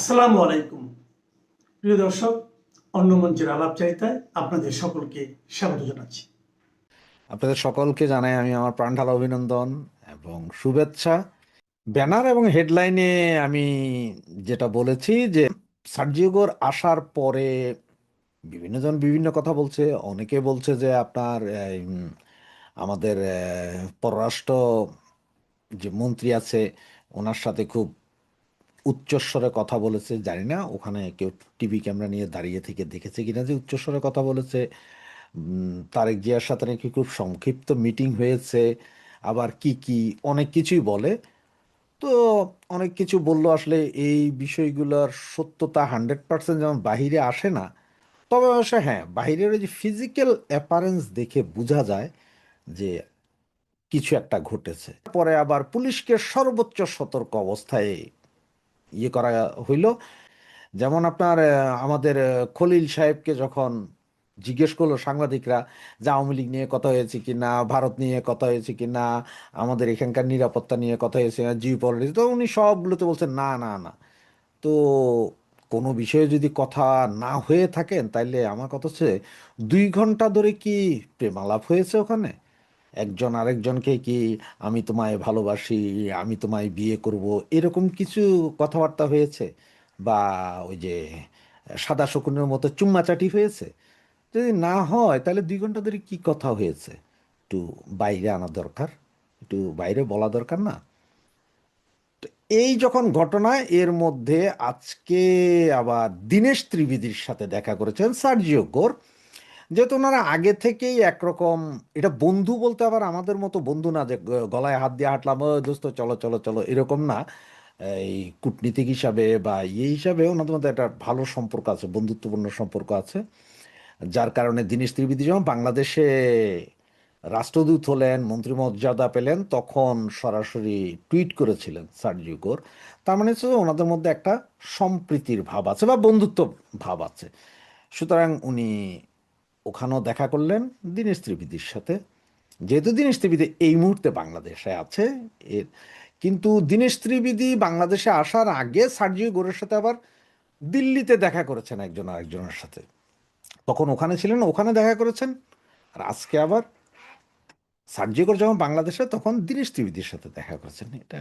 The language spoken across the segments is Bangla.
আসসালামু আলাইকুম প্রিয় দর্শক, অন্য মঞ্চের আলাপচারিতায় আপনাদের সকলকে স্বাগত জানাচ্ছি। আপনাদের সকলকে জানাই আমি আমার প্রাণঢালা অভিনন্দন এবং শুভেচ্ছা। ব্যানার এবং হেডলাইনে আমি যেটা বলেছি যে সার্জিওগোর আসার পরে বিভিন্নজন বিভিন্ন কথা বলছে। অনেকে বলছে যে আপনার আমাদের পররাষ্ট্র যে মন্ত্রী আছে ওনার সাথে খুব উচ্চস্বরে কথা বলেছে। জানি না ওখানে কেউ টিভি ক্যামেরা নিয়ে দাঁড়িয়ে থেকে দেখেছে কিনা যে উচ্চস্বরে কথা বলেছে। তারেক জিয়ার সাথে নাকি খুব সংক্ষিপ্ত মিটিং হয়েছে, আবার কি কি অনেক কিছুই বলে। তো অনেক কিছু বললো, আসলে এই বিষয়গুলোর সত্যতা 100% যেমন বাহিরে আসে না। তবে অবশ্য হ্যাঁ, বাহিরের ওই যে ফিজিক্যাল অ্যাপারেন্স দেখে বোঝা যায় যে কিছু একটা ঘটেছে। পরে আবার পুলিশকে সর্বোচ্চ সতর্ক অবস্থায় করা হইল। যেমন আপনার আমাদের খলিল সাহেবকে যখন জিজ্ঞেস করলো সাংবাদিকরা যে আওয়ামী লীগ নিয়ে কথা হয়েছে কি না, ভারত নিয়ে কথা হয়েছে কি না, আমাদের এখানকার নিরাপত্তা নিয়ে কথা হয়েছে না, জিও পলিটিক্স, তো উনি সবগুলোতে বলছেন না না না। তো কোনো বিষয়ে যদি কথা না হয়ে থাকেন তাইলে আমার কথা হচ্ছে 2 ঘন্টা ধরে কি প্রেমালাপ হয়েছে ওখানে? একজন আরেকজনকে কি আমি তোমায় ভালোবাসি, আমি তোমায় বিয়ে করব, এরকম কিছু কথাবার্তা হয়েছে? বা ওই যে সাদা শকুনের মতো চুম্মাচাটি হয়েছে? যদি না হয় তাহলে 2 ঘন্টা ধরে কি কথা হয়েছে একটু বাইরে আনা দরকার, একটু বাইরে বলা দরকার না? তো এই যখন ঘটনা, এর মধ্যে আজকে আবার দীনেশ ত্রিবেদীর সাথে দেখা করেছেন সার্জিও গোর। যেহেতু ওনারা আগে থেকেই একরকম, এটা বন্ধু বলতে আবার আমাদের মতো বন্ধু না যে গলায় হাত দিয়ে হাঁটলাম ও দোস্ত চলো চলো চলো, এরকম না। এই কূটনীতিক হিসাবে বা ইয়ে হিসাবে ওনাদের মধ্যে একটা ভালো সম্পর্ক আছে, বন্ধুত্বপূর্ণ সম্পর্ক আছে। যার কারণে দীনেশ ত্রিবেদী যখন বাংলাদেশে রাষ্ট্রদূত হলেন, মন্ত্রী মর্যাদা পেলেন, তখন সরাসরি টুইট করেছিলেন সার্জিও গোর। তার মানে হচ্ছে যে ওনাদের মধ্যে একটা সম্প্রীতির ভাব আছে বা বন্ধুত্ব ভাব আছে। সুতরাং উনি ওখানেও দেখা করলেন দীনেশ ত্রিবেদীর সাথে। যেহেতু দীনেশ ত্রিবেদী এই মুহূর্তে বাংলাদেশে আছে, এর কিন্তু দীনেশ ত্রিবেদী বাংলাদেশে আসার আগে সার্জিও গোরের সাথে আবার দিল্লিতে দেখা করেছেন একজন আরেকজনের সাথে। তখন ওখানে ছিলেন, ওখানে দেখা করেছেন। আর আজকে আবার সার্জিও গোর যখন বাংলাদেশে, তখন দীনেশ ত্রিবেদীর সাথে দেখা করেছেন। এটা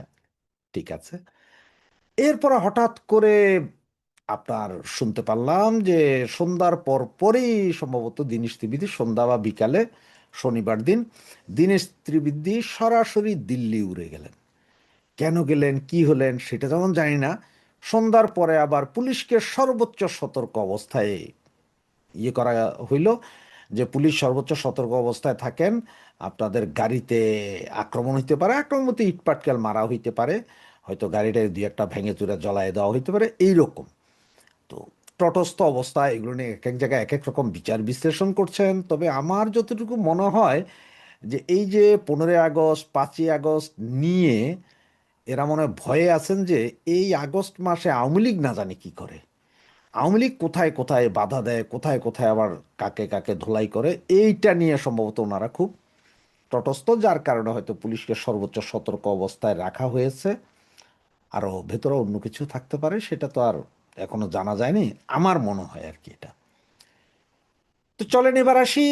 ঠিক আছে। এরপর হঠাৎ করে আপনার শুনতে পারলাম যে সন্ধ্যার পর পরেই সম্ভবত দীনেশ ত্রিবেদী সন্ধ্যা বা বিকালে শনিবার দিন দীনেশ ত্রিবেদী সরাসরি দিল্লি উড়ে গেলেন। কেন গেলেন, কি হলেন সেটা যেমন জানি না। সন্ধ্যার পরে আবার পুলিশকে সর্বোচ্চ সতর্ক অবস্থায় করা হইল যে পুলিশ সর্বোচ্চ সতর্ক অবস্থায় থাকেন, আপনাদের গাড়িতে আক্রমণ হইতে পারে, আক্রমণ মধ্যে ইট পাটকেল মারা হইতে পারে, হয়তো গাড়িটায় দুই একটা ভেঙে চুরে জ্বলায় দেওয়া হইতে পারে, এইরকম। তো তটস্থ অবস্থায় এগুলো নিয়ে এক এক জায়গায় এক এক রকম বিচার বিশ্লেষণ করছেন। তবে আমার যতটুকু মনে হয় যে এই যে 15ই আগস্ট 5ই আগস্ট নিয়ে এরা মনে হয় ভয়ে আছেন যে এই আগস্ট মাসে আওয়ামী লীগ না জানি কি করে, আওয়ামী লীগ কোথায় কোথায় বাধা দেয়, কোথায় কোথায় আবার কাকে কাকে ধোলাই করে, এইটা নিয়ে সম্ভবত ওনারা খুব তটস্থ। যার কারণে হয়তো পুলিশকে সর্বোচ্চ সতর্ক অবস্থায় রাখা হয়েছে। আরও ভেতরে অন্য কিছু থাকতে পারে, সেটা তো আর এখনো জানা যায়নি, আমার মনে হয় আর কি এটা। তো চলেন এবার আসি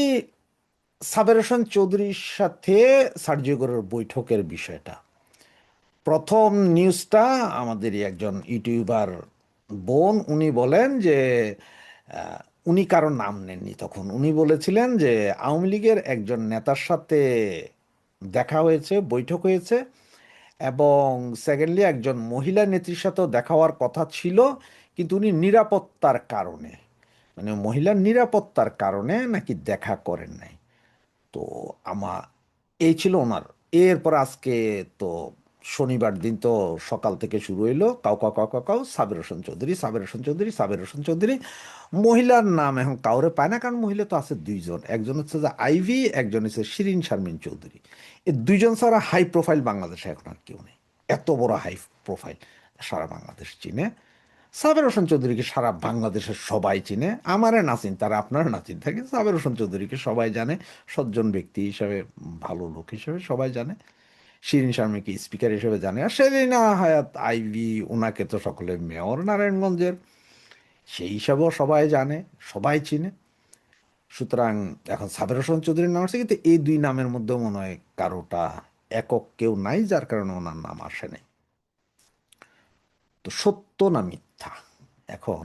সাবের হোসেন চৌধুরীর সাথে সার্জিও গোরের বৈঠকের বিষয়টা। প্রথম নিউজটা আমাদেরই একজন ইউটিউবার বোন, উনি বলেন যে আহ, উনি কারো নাম নেননি, তখন উনি বলেছিলেন যে আওয়ামী লীগের একজন নেতার সাথে দেখা হয়েছে, বৈঠক হয়েছে, এবং সেকেন্ডলি একজন মহিলা নেত্রীর সাথেও দেখা হওয়ার কথা ছিল, কিন্তু উনি নিরাপত্তার কারণে, মানে মহিলার নিরাপত্তার কারণে নাকি দেখা করেন নাই। তো আমার এই ছিল ওনার। এরপর আজকে তো শনিবার দিন তো সকাল থেকে শুরু হইলো কাউ কাউ কাউ কাউ কাউ সাবের হোসেন চৌধুরী, সাবের হোসেন চৌধুরী, সাবের হোসেন চৌধুরী। মহিলার নাম এখন কাউরে পায় না, কারণ মহিলা তো আছে দুইজন, একজন হচ্ছে যে আইভি, একজন হচ্ছে শিরিন শারমিন চৌধুরী। এই দুইজন ছাড়া হাই প্রোফাইল বাংলাদেশে এখন আর কেউ নেই। এত বড় হাই প্রোফাইল সারা বাংলাদেশ চিনে। সাবের হোসেন চৌধুরীকে সারা বাংলাদেশের সবাই চিনে, আমারে না চিন তারা আপনারা না চিন থাকে, সাবের হোসেন চৌধুরীকে সবাই জানে, সজ্জন ব্যক্তি হিসাবে, ভালো লোক হিসেবে সবাই জানে। শিরিন শারমিনকে স্পিকার হিসেবে জানে, আর সেলিনা হায়াত আইভি ওনাকে তো সকলে মেয়র নারায়ণগঞ্জের, সেই হিসাবেও সবাই জানে, সবাই চিনে। সুতরাং এখন সাবের হোসেন চৌধুরীর নাম আসছে, কিন্তু এই দুই নামের মধ্যে মনে হয় কারোটা একক কেউ নাই, যার কারণে ওনার নাম আসে নাই। তো সত্য না মিথ্যা, এখন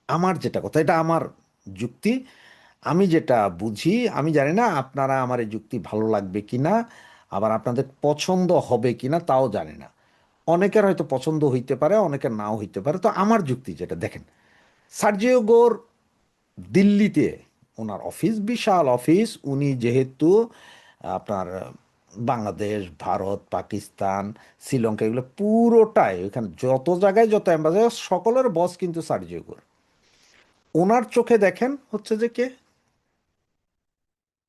আমার যেটা কথা, এটা আমার যুক্তি, আমি যেটা বুঝি, আমি জানি না আপনারা আমার এই যুক্তি ভালো লাগবে কিনা, আবার আপনাদের পছন্দ হবে কিনা তাও জানি না। অনেকের হয়তো পছন্দ হইতে পারে, অনেকের নাও হইতে পারে। তো আমার যুক্তি যেটা, দেখেন, সার্জিও গোর দিল্লিতে ওনার অফিস, বিশাল অফিস, উনি যেহেতু আপনার বাংলাদেশ, ভারত, পাকিস্তান, শ্রীলঙ্কা, এগুলো পুরোটাই, ওইখানে যত জায়গায় যত অ্যাম্বাসেডার, সকলের বস কিন্তু সার্জিও গোর। ওনার চোখে দেখেন হচ্ছে যে কে,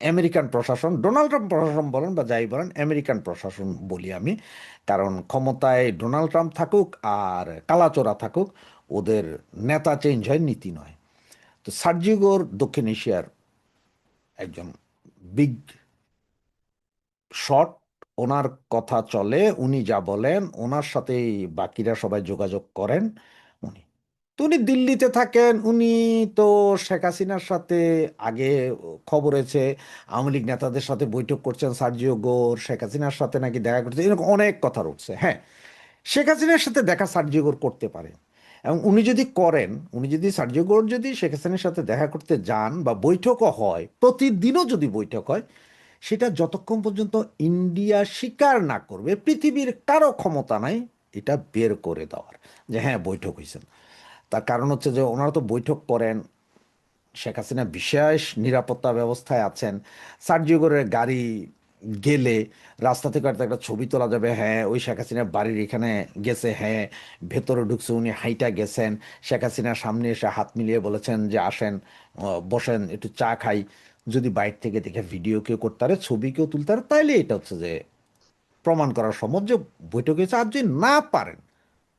আমেরিকান প্রশাসন, ডোনাল্ড ট্রাম্প প্রশাসন বলেন বা যাই বলেন, আমেরিকান প্রশাসন বলি আমি, কারণ ক্ষমতায় ডোনাল্ড ট্রাম্প থাকুক আর কালাচোরা থাকুক, ওদের নেতা চেঞ্জ হয়, নীতি নয়। তো সার্জিও গোর দক্ষিণ এশিয়ার একজন বিগ শট, ওনার কথা চলে, উনি যা বলেন ওনার সাথেই বাকিরা সবাই যোগাযোগ করেন। উনি তো উনি দিল্লিতে থাকেন, উনি তো শেখ হাসিনার সাথে আগে খবর হয়েছে আওয়ামী লীগ নেতাদের সাথে বৈঠক করছেন সার্জিও গোর, শেখ হাসিনার সাথে নাকি দেখা করছে, এরকম অনেক কথা উঠছে। হ্যাঁ, শেখ হাসিনার সাথে দেখা সার্জিও গোর করতে পারে, এবং উনি যদি করেন, উনি যদি সার্জিও গোর যদি শেখ হাসিনার সাথে দেখা করতে যান বা বৈঠকও হয়, প্রতিদিনও যদি বৈঠক হয়, সেটা যতক্ষণ পর্যন্ত ইন্ডিয়া স্বীকার না করবে, পৃথিবীর কারো ক্ষমতা নাই এটা বের করে দেওয়ার যে হ্যাঁ বৈঠক হয়েছেন। তার কারণ হচ্ছে যে ওনারা তো বৈঠক করেন, শেখ হাসিনা বিশেষ নিরাপত্তা ব্যবস্থায় আছেন, সার্জিও গোরের গাড়ি গেলে রাস্তা থেকে হয়তো একটা ছবি তোলা যাবে, হ্যাঁ ওই শেখ হাসিনার বাড়ির এখানে গেছে, হ্যাঁ ভেতরে ঢুকছে, উনি হাইটা গেছেন, শেখ হাসিনার সামনে এসে হাত মিলিয়ে বলেছেন যে আসেন, বসেন একটু চা খাই। যদি বাইরে থেকে দেখে ভিডিও কেউ করতে পারে, ছবি কেউ তুলতে পারে, তাইলে এটা হচ্ছে যে প্রমাণ করা সম্ভব যে বৈঠক হয়েছে। আর যদি না পারেন,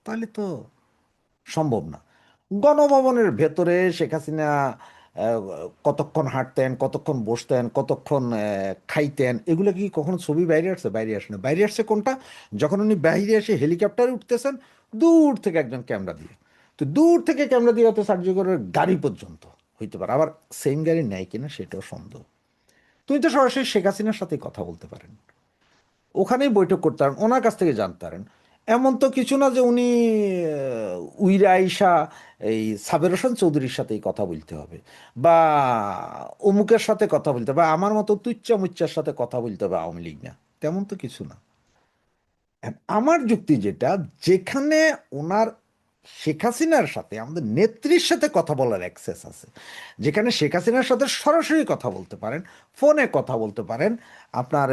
তাহলে তো সম্ভব না। গণভবনের ভেতরে শেখ হাসিনা আহ, কতক্ষণ হাঁটতেন, কতক্ষণ বসতেন, কতক্ষণ খাইতেন, এগুলো কি কখনো ছবি বাইরে আসছে? বাইরে আসে না। বাইরে আসছে কোনটা, যখন উনি বাইরে এসে হেলিকপ্টারে উঠতেছেন, দূর থেকে একজন ক্যামেরা দিয়ে, তো দূর থেকে ক্যামেরা দিয়ে হয়তো সার্জিও গাড়ি পর্যন্ত হইতে পারে, আবার সেম গাড়ি নেয় কিনা সেটাও সন্দেহ। তুমি তো সরাসরি শেখ হাসিনার সাথে কথা বলতে পারেন, ওখানেই বৈঠক করতে পারেন, ওনার কাছ থেকে জানতে পারেন। এমন তো কিছু না যে উনি উইরা আইসা এই সাবের হোসেন চৌধুরীর সাথেই কথা বলতে হবে, বা অমুকের সাথে কথা বলতে হবে, বা আমার মতো তুচ্চা মুচ্চার সাথে কথা বলতে হবে আওয়ামী লীগ না, তেমন তো কিছু না। আমার যুক্তি যেটা, যেখানে ওনার শেখ হাসিনার সাথে, আমাদের নেত্রীর সাথে কথা বলার অ্যাক্সেস আছে, যেখানে শেখ হাসিনার সাথে সরাসরি কথা বলতে পারেন, ফোনে কথা বলতে পারেন, আপনার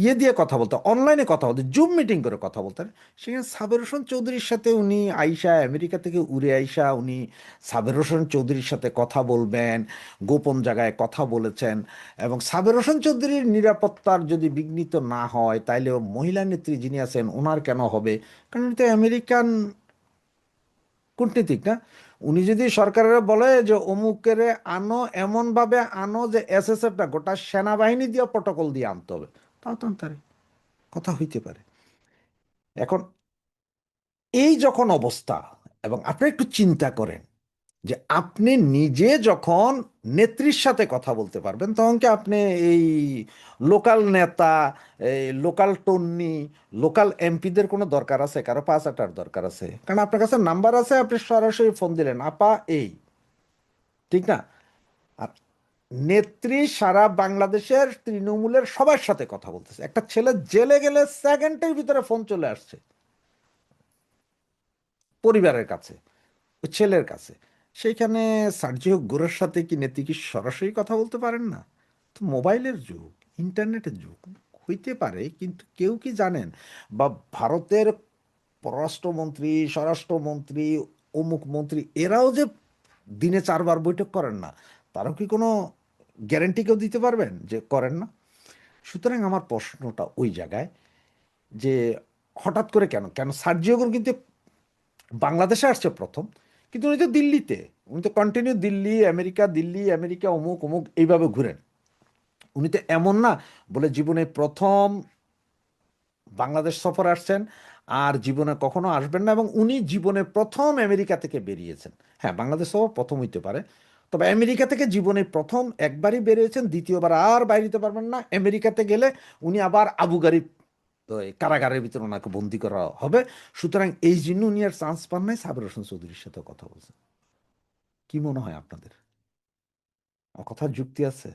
ইয়ে দিয়ে কথা বলতে, অনলাইনে কথা বলতে, জুম মিটিং করে কথা বলতে পারেন, সেখানে সাবের হোসেন চৌধুরীর সাথে উনি আইসা, আমেরিকা থেকে উড়ে আইসা উনি সাবের হোসেন চৌধুরীর সাথে কথা বলবেন, গোপন জায়গায় কথা বলেছেন। এবং সাবের হোসেন চৌধুরীর নিরাপত্তার যদি বিঘ্নিত না হয়, তাইলে মহিলা নেত্রী যিনি আছেন ওনার কেন হবে? কারণ এটা আমেরিকান কূটনীতিক না। উনি যদি সরকারের বলে যে অমুকের আনো, এমন ভাবে আনো যে এসএসএফটা গোটা সেনাবাহিনী দিয়ে প্রটোকল দিয়ে আনতে হবে, তাও তো আনতে পারে, কথা হইতে পারে। এখন এই যখন অবস্থা, এবং আপনি একটু চিন্তা করেন যে আপনি নিজে যখন নেত্রীর সাথে কথা বলতে পারবেন, তখন কি আপনি এই লোকাল নেতা, এই লোকাল টন্নি, লোকাল এমপিদের কোনো দরকার আছে? কারো পাঁচ আটার দরকার আছে? কারণ আপনার কাছে নাম্বার আছে, আপনি সরাসরি ফোন দিলেন, আপা এই, ঠিক না? আর নেত্রী সারা বাংলাদেশের তৃণমূলের সবার সাথে কথা বলতেছে, একটা ছেলে জেলে গেলে সেকেন্ডের ভিতরে ফোন চলে আসছে পরিবারের কাছে, ওই ছেলের কাছে। সেইখানে সার্জিও গোরের সাথে কি নেত্রী কি সরাসরি কথা বলতে পারেন না? তো মোবাইলের যুগ, ইন্টারনেটের যুগ, হইতে পারে, কিন্তু কেউ কি জানেন? বা ভারতের পররাষ্ট্রমন্ত্রী, স্বরাষ্ট্রমন্ত্রী, অমুক মন্ত্রী, এরাও যে দিনে 4বার বৈঠক করেন না, তারাও কি কোনো গ্যারেন্টি কেউ দিতে পারবেন যে করেন না? সুতরাং আমার প্রশ্নটা ওই জায়গায় যে হঠাৎ করে কেন, সার্জিও গোর কিন্তু বাংলাদেশে আসছে প্রথম, কিন্তু উনি তো দিল্লিতে, উনি তো continue Delhi America, Delhi America, অমুক অমুক এইভাবে ঘুরেন। উনি তো এমন না বলে জীবনে প্রথম বাংলাদেশ সফর আসছেন, আর জীবনে কখনো আসবেন না, এবং উনি জীবনে প্রথম আমেরিকা থেকে বেরিয়েছেন। হ্যাঁ, বাংলাদেশ সফর প্রথম হইতে পারে, তবে আমেরিকা থেকে জীবনে প্রথম একবারই বেরিয়েছেন, দ্বিতীয়বার আর বাইরে পারবেন না। আমেরিকাতে গেলে উনি আবার আবু গারিব ওই কারাগারের ভিতরে ওনাকে বন্দি করা হবে। সুতরাং এই জন্য উনি আর চান্স পান নাই সাবের হোসেন চৌধুরীর সাথে কথা বলছেন। কি মনে হয় আপনাদের? আমার কথার যুক্তি আছে?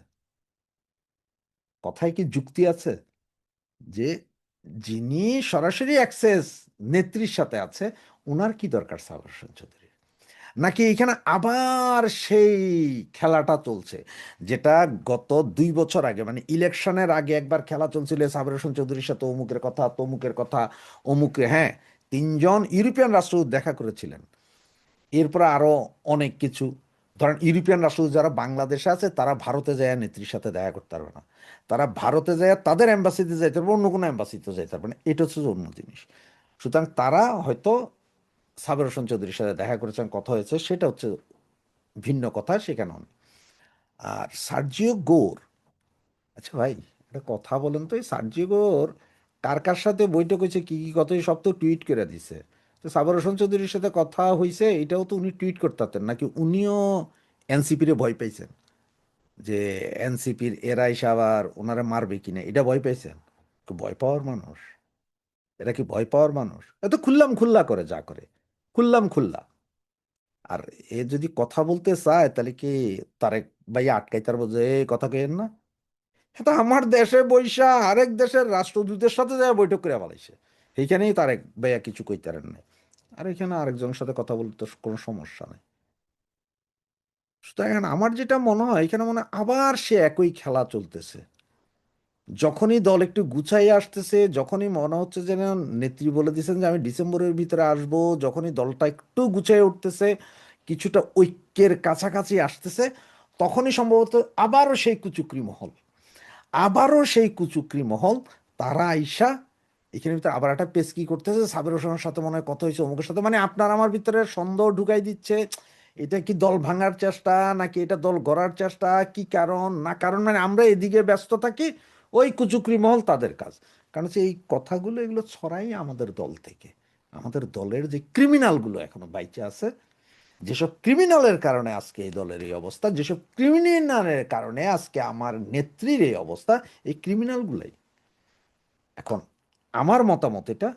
কথায় কি যুক্তি আছে? যে যিনি সরাসরি অ্যাক্সেস নেত্রীর সাথে আছে, ওনার কি দরকার সাবের হোসেন চৌধুরী? নাকি এখানে আবার সেই খেলাটা চলছে, যেটা গত 2 বছর আগে, মানে ইলেকশনের আগে একবার খেলা চলছিল সাবের হোসেন চৌধুরীর সাথে অমুকের কথা তমুকের কথা, অমুকে, হ্যাঁ, 3জন ইউরোপিয়ান রাষ্ট্রদূত দেখা করেছিলেন। এরপরে আরো অনেক কিছু, ধরেন ইউরোপিয়ান রাষ্ট্রদূত যারা বাংলাদেশে আছে তারা ভারতে যায় নেত্রীর সাথে দেখা করতে পারবে না, তারা ভারতে যায় তাদের এম্বাসিতে যাইতে পারবে, অন্য কোনো এম্বাসিতে যাইতে পারবে না, এটা হচ্ছে অন্য জিনিস। সুতরাং তারা হয়তো সাবের হোসেন চৌধুরীর সাথে দেখা করেছেন, কথা হয়েছে, সেটা হচ্ছে ভিন্ন কথা, সেখানে অনেক। আর সার্জিও গোর, আচ্ছা ভাই, একটা কথা বলেন তো, এই সার্জিও গোর কার কার সাথে বৈঠক হয়েছে, কি কি কথা, সব তো টুইট করে দিছে। তো সাবের হোসেন চৌধুরীর সাথে কথা হয়েছে, এটাও তো উনি টুইট করতে পারতেন, নাকি উনিও এনসিপির ভয় পাইছেন যে এনসিপির এরা এসে আবার ওনারা মারবে কিনা, এটা ভয় পাইছেন? তো ভয় পাওয়ার মানুষ এরা, কি ভয় পাওয়ার মানুষ? এত খুল্লাম খুল্লা করে যা করে, খুল্লাম খুল্লা। আর এ যদি কথা বলতে চায় তাহলে কি তারেক ভাই আটকাইতে পারবো যে এই কথা কেন না? এটা আমার দেশে বৈশা আরেক দেশের রাষ্ট্রদূতের সাথে যায় বৈঠক করে বলাইছে, এইখানেই তারেক ভাইয়া কিছু কইতে পারেন না। আর এখানে আরেকজনের সাথে কথা বলতে তো কোনো সমস্যা নেই। সুতরাং এখন আমার যেটা মনে হয়, এখানে মনে হয় আবার সে একই খেলা চলতেছে। যখনই দল একটু গুছাই আসতেছে, যখনই মনে হচ্ছে যেন নেত্রী বলে দিয়েছেন যে আমি ডিসেম্বরের ভিতরে আসব, যখনই দলটা একটু গুছাই উঠতেছে, কিছুটা ঐক্যের কাছাকাছি আসতেছে, তখনই সম্ভবত আবারও সেই কুচুকরি মহল তারা আইসা এখানে ভিতরে আবার একটা পেশকি করতেছে, সাবের হোসেনের সাথে মনে হয় কথা হয়েছে, অমুকের সাথে, মানে আপনার আমার ভিতরে সন্দেহ ঢুকাই দিচ্ছে। এটা কি দল ভাঙার চেষ্টা, নাকি এটা দল গড়ার চেষ্টা, কি কারণ না কারণ, মানে আমরা এদিকে ব্যস্ত থাকি, ওই কুচুকরি মহল তাদের কাজ। কারণ হচ্ছে এই কথাগুলো এগুলো ছড়াই আমাদের দল থেকে, আমাদের দলের যে ক্রিমিনালগুলো এখনো বাইচে আছে, যেসব ক্রিমিনালের কারণে আজকে এই দলের এই অবস্থা, যেসব ক্রিমিনালের কারণে আজকে আমার নেত্রীর এই অবস্থা, এই ক্রিমিনালগুলাই। এখন আমার মতামত এটা,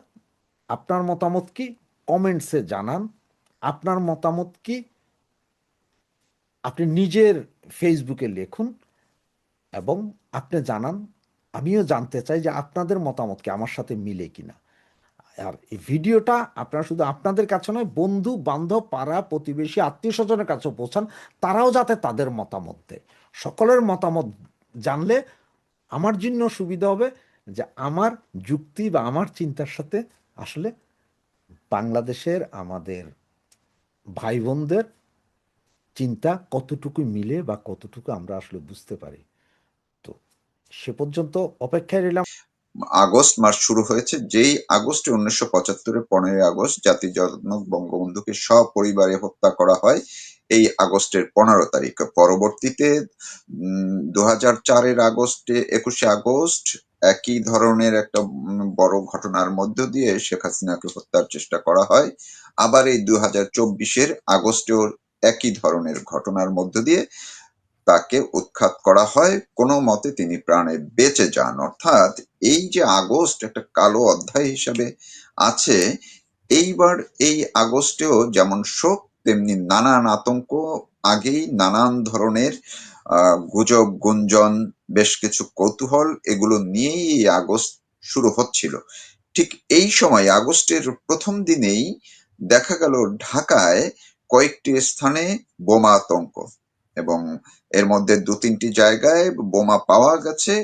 আপনার মতামত কি কমেন্টসে জানান। আপনার মতামত কি আপনি নিজের ফেসবুকে লিখুন এবং আপনি জানান। আমিও জানতে চাই যে আপনাদের মতামত কি আমার সাথে মিলে কিনা। আর এই ভিডিওটা আপনারা শুধু আপনাদের কাছে নয়, বন্ধু বান্ধব পাড়া প্রতিবেশী আত্মীয় স্বজনের কাছেও পৌঁছান, তারাও যাতে তাদের মতামত দেয়। সকলের মতামত জানলে আমার জন্য সুবিধা হবে, যে আমার যুক্তি বা আমার চিন্তার সাথে আসলে বাংলাদেশের আমাদের ভাই বোনদের চিন্তা কতটুকু মিলে বা কতটুকু আমরা আসলে বুঝতে পারি। তো সে পর্যন্ত অপেক্ষায় রইলাম। আগস্ট মাস শুরু হয়েছে, যেই আগস্টে 1975-এর 15ই আগস্ট জাতির জনক বঙ্গবন্ধুকে সপরিবারে হত্যা করা হয়, এই আগস্টের 15 তারিখ। পরবর্তীতে 2004-এর আগস্টে 21শে আগস্ট একই ধরনের একটা বড় ঘটনার মধ্য দিয়ে শেখ হাসিনাকে হত্যার চেষ্টা করা হয়। আবার এই 2024-এর আগস্টেও একই ধরনের ঘটনার মধ্য দিয়ে তাকে উৎখাত করা হয়, কোনো মতে তিনি প্রাণে বেঁচে যান। অর্থাৎ এই যে আগস্ট একটা কালো অধ্যায় হিসাবে আছে, এইবার এই আগস্টেও যেমন শোক তেমনি নানান আতঙ্ক, আগেই নানান ধরনের গুজব গুঞ্জন, বেশ কিছু কৌতূহল, এগুলো নিয়েই এই আগস্ট শুরু হচ্ছিল। ঠিক এই সময় আগস্টের প্রথম দিনেই দেখা গেল ঢাকায় কয়েকটি স্থানে বোমা আতঙ্ক, এবং এর মধ্যে 2-3টি জায়গায় বোমা পাওয়া গেছে।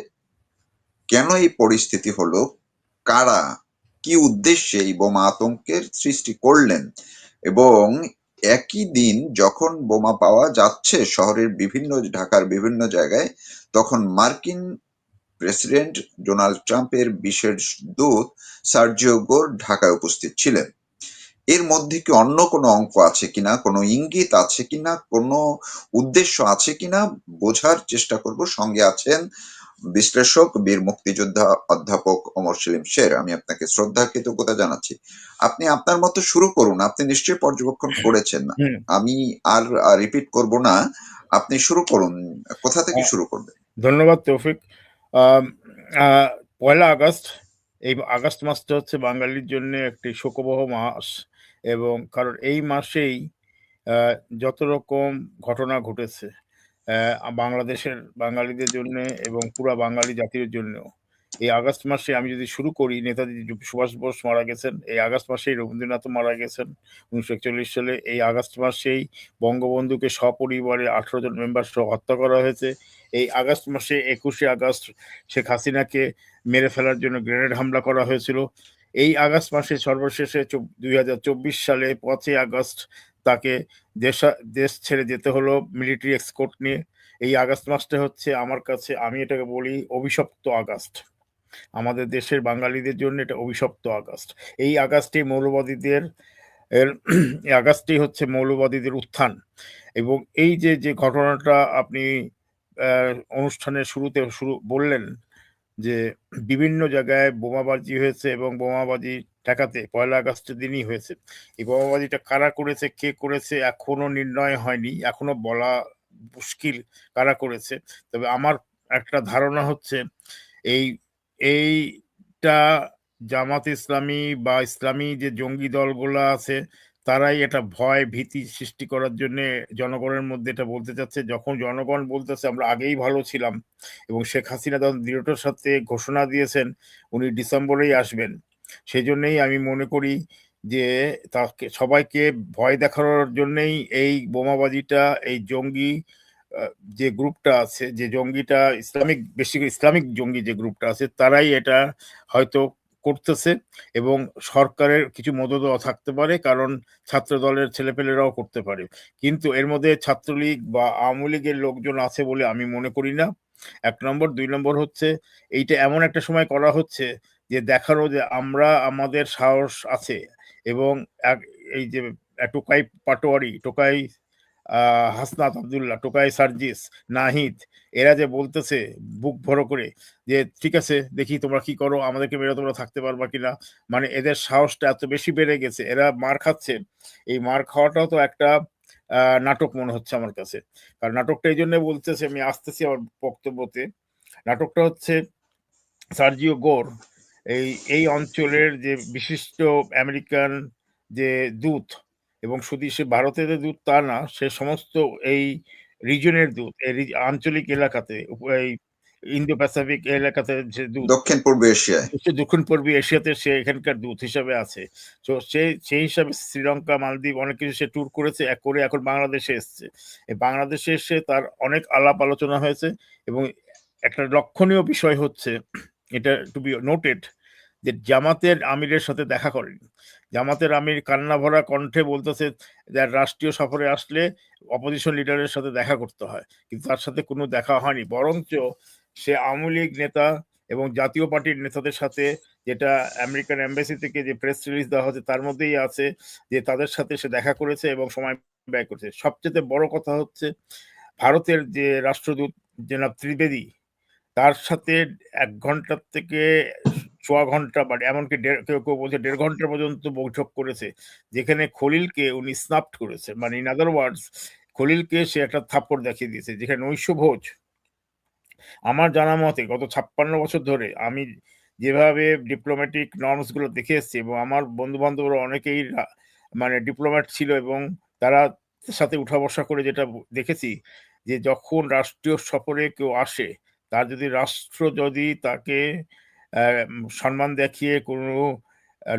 কেন এই পরিস্থিতি হলো, কারা কি উদ্দেশ্যে এই বোমা আতঙ্কের সৃষ্টি করলেন, এবং একই দিন যখন বোমা পাওয়া যাচ্ছে শহরের ঢাকার বিভিন্ন জায়গায়, তখন মার্কিন প্রেসিডেন্ট ডোনাল্ড ট্রাম্পের বিশেষ দূত সার্জিও গোর ঢাকায় উপস্থিত ছিলেন। এর মধ্যে কি অন্য কোনো অঙ্ক আছে কিনা, কোনো ইঙ্গিত আছে কিনা, কোনো উদ্দেশ্য আছে কিনা বোঝার চেষ্টা করব। সঙ্গে আছেন বিশ্লেষক, বীর মুক্তিযোদ্ধা অধ্যাপক ওমর সেলিম শের, আমি আপনাকে শ্রদ্ধা কৃতজ্ঞতা জানাচ্ছি। আপনি আপনার মতো শুরু করুন, আপনি নিশ্চয়ই পর্যবেক্ষণ করেছেন। হুম। আমি আর রিপিট করব না, আপনি শুরু করুন, কোথা থেকে শুরু করবেন? ধন্যবাদ তৌফিক। আম, আহ, 1 আগস্ট, এই আগস্ট মাসটা হচ্ছে বাঙালির জন্য একটি শোকবহ মাস, এবং কারণ এই মাসেই যত রকম ঘটনা ঘটেছে বাংলাদেশের বাঙালিদের জন্য এবং পুরা বাঙালি জাতির জন্য। এই আগস্ট মাসে আমি যদি শুরু করি, নেতাজি সুভাষ বোস মারা গেছেন এই আগস্ট মাসেই, রবীন্দ্রনাথ মারা গেছেন 1941 সালে এই আগস্ট মাসেই, বঙ্গবন্ধুকে সপরিবারে 18 জন মেম্বার সহ হত্যা করা হয়েছে এই আগস্ট মাসে। 21শে আগস্ট শেখ হাসিনাকে মেরে ফেলার জন্য গ্রেনেড হামলা করা হয়েছিল এই আগস্ট মাসে। সর্বশেষে 2024 সালে 5ই আগস্ট তাকে দেশ ছেড়ে যেতে হলো মিলিটারি এক্সকোর্ট নিয়ে। এই আগস্ট মাসটা হচ্ছে আমার কাছে, আমি এটাকে বলি অভিশপ্ত আগস্ট। আমাদের দেশের বাঙালিদের জন্য এটা অভিশপ্ত আগস্ট। এই আগস্টে মৌলবাদীদের এই আগস্টেই হচ্ছে মৌলবাদীদের উত্থান। এবং এই যে যে ঘটনাটা আপনি অনুষ্ঠানের শুরুতে বললেন যে বিভিন্ন জায়গায় বোমাবাজি হয়েছে, এবং বোমাবাজি ঠেকাতে 1 আগস্টের দিনই হয়েছে। এই বোমাবাজিটা কারা করেছে, কে করেছে এখনো নির্ণয় হয়নি, এখনো বলা মুশকিল কারা করেছে। তবে আমার একটা ধারণা হচ্ছে এই এইটা জামাত ইসলামী বা ইসলামী যে জঙ্গি দলগুলো আছে তারাই এটা ভয় ভীতি সৃষ্টি করার জন্য জনগণের মধ্যে এটা বলতে চাচ্ছে। যখন জনগণ বলতেছে আমরা আগেই ভালো ছিলাম, এবং শেখ হাসিনা তখন দৃঢ়তার সাথে ঘোষণা দিয়েছেন উনি ডিসেম্বরেই আসবেন, সেই জন্যই আমি মনে করি যে তাকে সবাইকে ভয় দেখানোর জন্যই এই বোমাবাজিটা, এই জঙ্গি যে গ্রুপটা আছে, যে জঙ্গিটা ইসলামিক, বেশি ইসলামিক জঙ্গি যে গ্রুপটা আছে তারাই এটা হয়তো করতেছে। এবং সরকারের কিছু মদতও থাকতে পারে, কারণ ছাত্র দলের ছেলেপেলেরাও করতে পারে, কিন্তু এর মধ্যে ছাত্রলীগ বা আওয়ামী লীগের লোকজন আছে বলে আমি মনে করি না। 1 নম্বর। 2 নম্বর হচ্ছে এইটা এমন একটা সময় করা হচ্ছে যে দেখানো যে আমরা, আমাদের সাহস আছে। এবং এই যে টোকাই পাটোয়ারি, টোকাই হাসনাত আব্দুল্লাহ, টোকাই সার্জিস, নাহিদ, এরা যে বলতেছে বুক ভরো করে যে ঠিক আছে দেখি তোমরা কি করো, আমাদেরকে মেরে তোমরা থাকতে পারবা কিনা, মানে এদের সাহসটা এত বেশি বেড়ে গেছে, এরা মার খাচ্ছে। এই মার খাওয়াটাও তো একটা নাটক মনে হচ্ছে আমার কাছে। কারণ নাটকটা এই জন্য বলতেছে, আমি আসতেছি আমার বক্তব্যতে। নাটকটা হচ্ছে সার্জিও গোর এই এই অঞ্চলের যে বিশিষ্ট আমেরিকান যে দূত, এবং শুধু সে ভারতের যে দূত তা না, সে সমস্ত এই রিজনের দূত, এই আঞ্চলিক এলাকাতে, এই ইন্দো প্যাসিফিক এলাকাতে যে দূত, দক্ষিণ পূর্ব এশিয়ায়। সে দক্ষিণ পূর্ব এশিয়াতে সে এখানকার দূত হিসাবে আছে। তো সেই হিসাবে শ্রীলঙ্কা, মালদ্বীপ অনেক কিছু সে ট্যুর করেছে, করে এখন বাংলাদেশে এসছে। এই বাংলাদেশে এসে তার অনেক আলাপ আলোচনা হয়েছে, এবং একটা লক্ষণীয় বিষয় হচ্ছে, এটা টু বি নোটেড, যে জামাতের আমিরের সাথে দেখা করেন। জামাতের আমির কান্না ভরা কণ্ঠে বলতেছে যে রাষ্ট্রীয় সফরে আসলে অপোজিশন লিডারের সাথে দেখা করতে হয়, কিন্তু তার সাথে কোনো দেখা হয়নি। বরঞ্চ সে আওয়ামী লীগ নেতা এবং জাতীয় পার্টির নেতাদের সাথে, যেটা আমেরিকান এম্বাসি থেকে যে প্রেস রিলিজ দেওয়া হচ্ছে তার মধ্যেই আছে, যে তাদের সাথে সে দেখা করেছে এবং সময় ব্যয় করেছে। সবচেয়ে বড় কথা হচ্ছে ভারতের যে রাষ্ট্রদূত জনাব ত্রিবেদী, তার সাথে 1 ঘন্টার থেকে 1.25 ঘন্টা, মানে এমনকি কেউ কেউ বলছে 1.5 ঘন্টা পর্যন্ত বৈঠক করেছে, যেখানে খলিলকে উনি স্নাপ্ট করেছে। মানে ইন আদার ওয়ার্ডস, খলিলকে সে একটা থাপ্পড় দেখিয়ে দিয়েছে। যেখানে নৈশ ভোজ, আমার জানা মতে গত 56 বছর ধরে আমি যেভাবে ডিপ্লোম্যাটিক নর্মস গুলো দেখে এসেছি, এবং আমার বন্ধু বান্ধবরা অনেকেই মানে ডিপ্লোম্যাট ছিল, এবং তারা সাথে উঠা বসা করে যেটা দেখেছি, যে যখন রাষ্ট্রীয় সফরে কেউ আসে, তার যদি রাষ্ট্র যদি তাকে সম্মান দেখিয়ে কোনো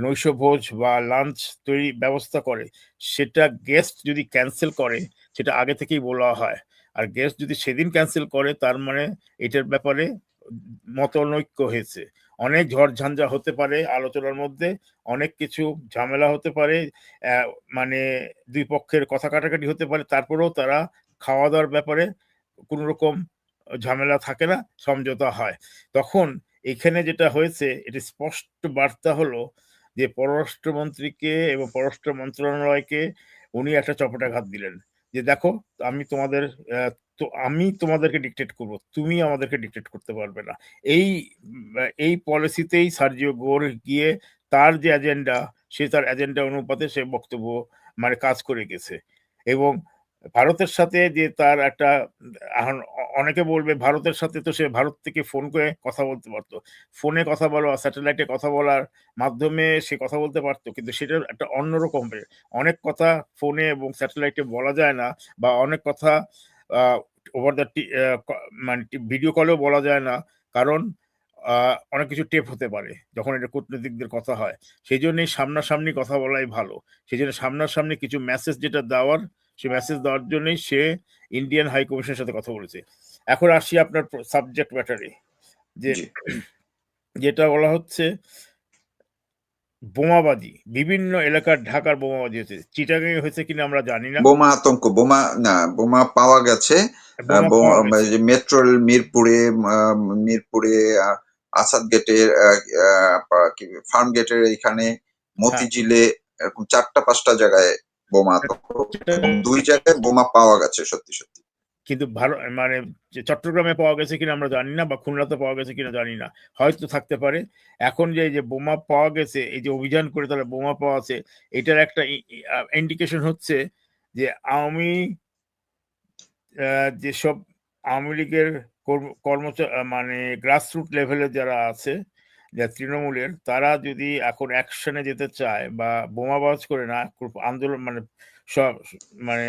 নৈশভোজ বা লাঞ্চ তৈরি ব্যবস্থা করে, সেটা গেস্ট যদি ক্যান্সেল করে সেটা আগে থেকেই বলা হয়। আর গেস্ট যদি সেদিন ক্যান্সেল করে, তার মানে এটার ব্যাপারে মতনৈক্য হয়েছে। অনেক ঝড়ঝঞ্ঝা হতে পারে আলোচনার মধ্যে, অনেক কিছু ঝামেলা হতে পারে, মানে দুই পক্ষের কথা কাটাকাটি হতে পারে, তারপরেও তারা খাওয়া দাওয়ার ব্যাপারে কোনো রকম ঝামেলা থাকে না, সমঝোতা হয়। তখন এখানে যেটা হয়েছে, এটি স্পষ্ট বার্তা হলো যে পররাষ্ট্রমন্ত্রীকে এবং পররাষ্ট্র মন্ত্রণালয়কে উনি একটা চপেটাঘাত দিলেন। যে দেখো আমি তোমাদের তো আমি তোমাদেরকে ডিকটেট করব, তুমি আমাদেরকে ডিকটেট করতে পারবে না। এই এই পলিসিতেই সার্জিও গোর গিয়ে তার যে এজেন্ডা, সে তার এজেন্ডা অনুপাতে সে বক্তব্য মানে কাজ করে গেছে। এবং ভারতের সাথে যে তার একটা এখন অনেকে বলবে ভারতের সাথে তো সে ভারত থেকে ফোন করে কথা বলতে পারতো, ফোনে কথা বলা স্যাটেলাইটে কথা বলার মাধ্যমে সে কথা বলতে পারতো, কিন্তু সেটার একটা অন্যরকম অনেক কথা ফোনে এবং স্যাটেলাইটে বলা যায় না, বা অনেক কথা ওভার দ্য মানে ভিডিও কলেও বলা যায় না, কারণ অনেক কিছু টেপ হতে পারে যখন এটা কূটনীতিকদের কথা হয়। সেই জন্যই সামনাসামনি কথা বলাই ভালো। সেই জন্য সামনাসামনি কিছু মেসেজ যেটা দেওয়ার, সে মেসেজ দেওয়ার জন্যই সে ইন্ডিয়ান হাই কমিশনের সাথে কথা বলেছে। এখন আসি আপনার সাবজেক্ট ম্যাটারে, যে জি। যেটা বলা হচ্ছে বোমাবাজি, বিভিন্ন এলাকার ঢাকার বোমাবাজি হয়েছে, চিটাগাংয়ে হয়েছে কিনা আমরা জানি না। বোমা আতঙ্ক, বোমা না, বোমা পাওয়া গেছে। বোমা পাওয়া গেছে। মেট্রো মিরপুরে, মিরপুরে আসাদ গেটের ফার্ম গেটের এখানে, হ্যাঁ, মতিঝিলে, এরকম 4-5টা জায়গায় বোমা আতঙ্ক, এবং 2 জায়গায় বোমা পাওয়া গেছে সত্যি সত্যি। কিন্তু ভারত মানে যে চট্টগ্রামে পাওয়া গেছে কিনা আমরা জানি না, বা খুলনাতে পাওয়া গেছে কিনা জানি না, হয়তো থাকতে পারে। এখন যে এই যে বোমা পাওয়া গেছে, এই যে অভিযান করে তারা বোমা পাওয়া আছে, এটার একটা ইন্ডিকেশন হচ্ছে যে যেসব আওয়ামী লীগের কর্মচারী মানে গ্রাসরুট লেভেলে যারা আছে, যা তৃণমূলের, তারা যদি এখন অ্যাকশনে যেতে চায় বা বোমাবাজ করে না, খুব আন্দোলন মানে সব মানে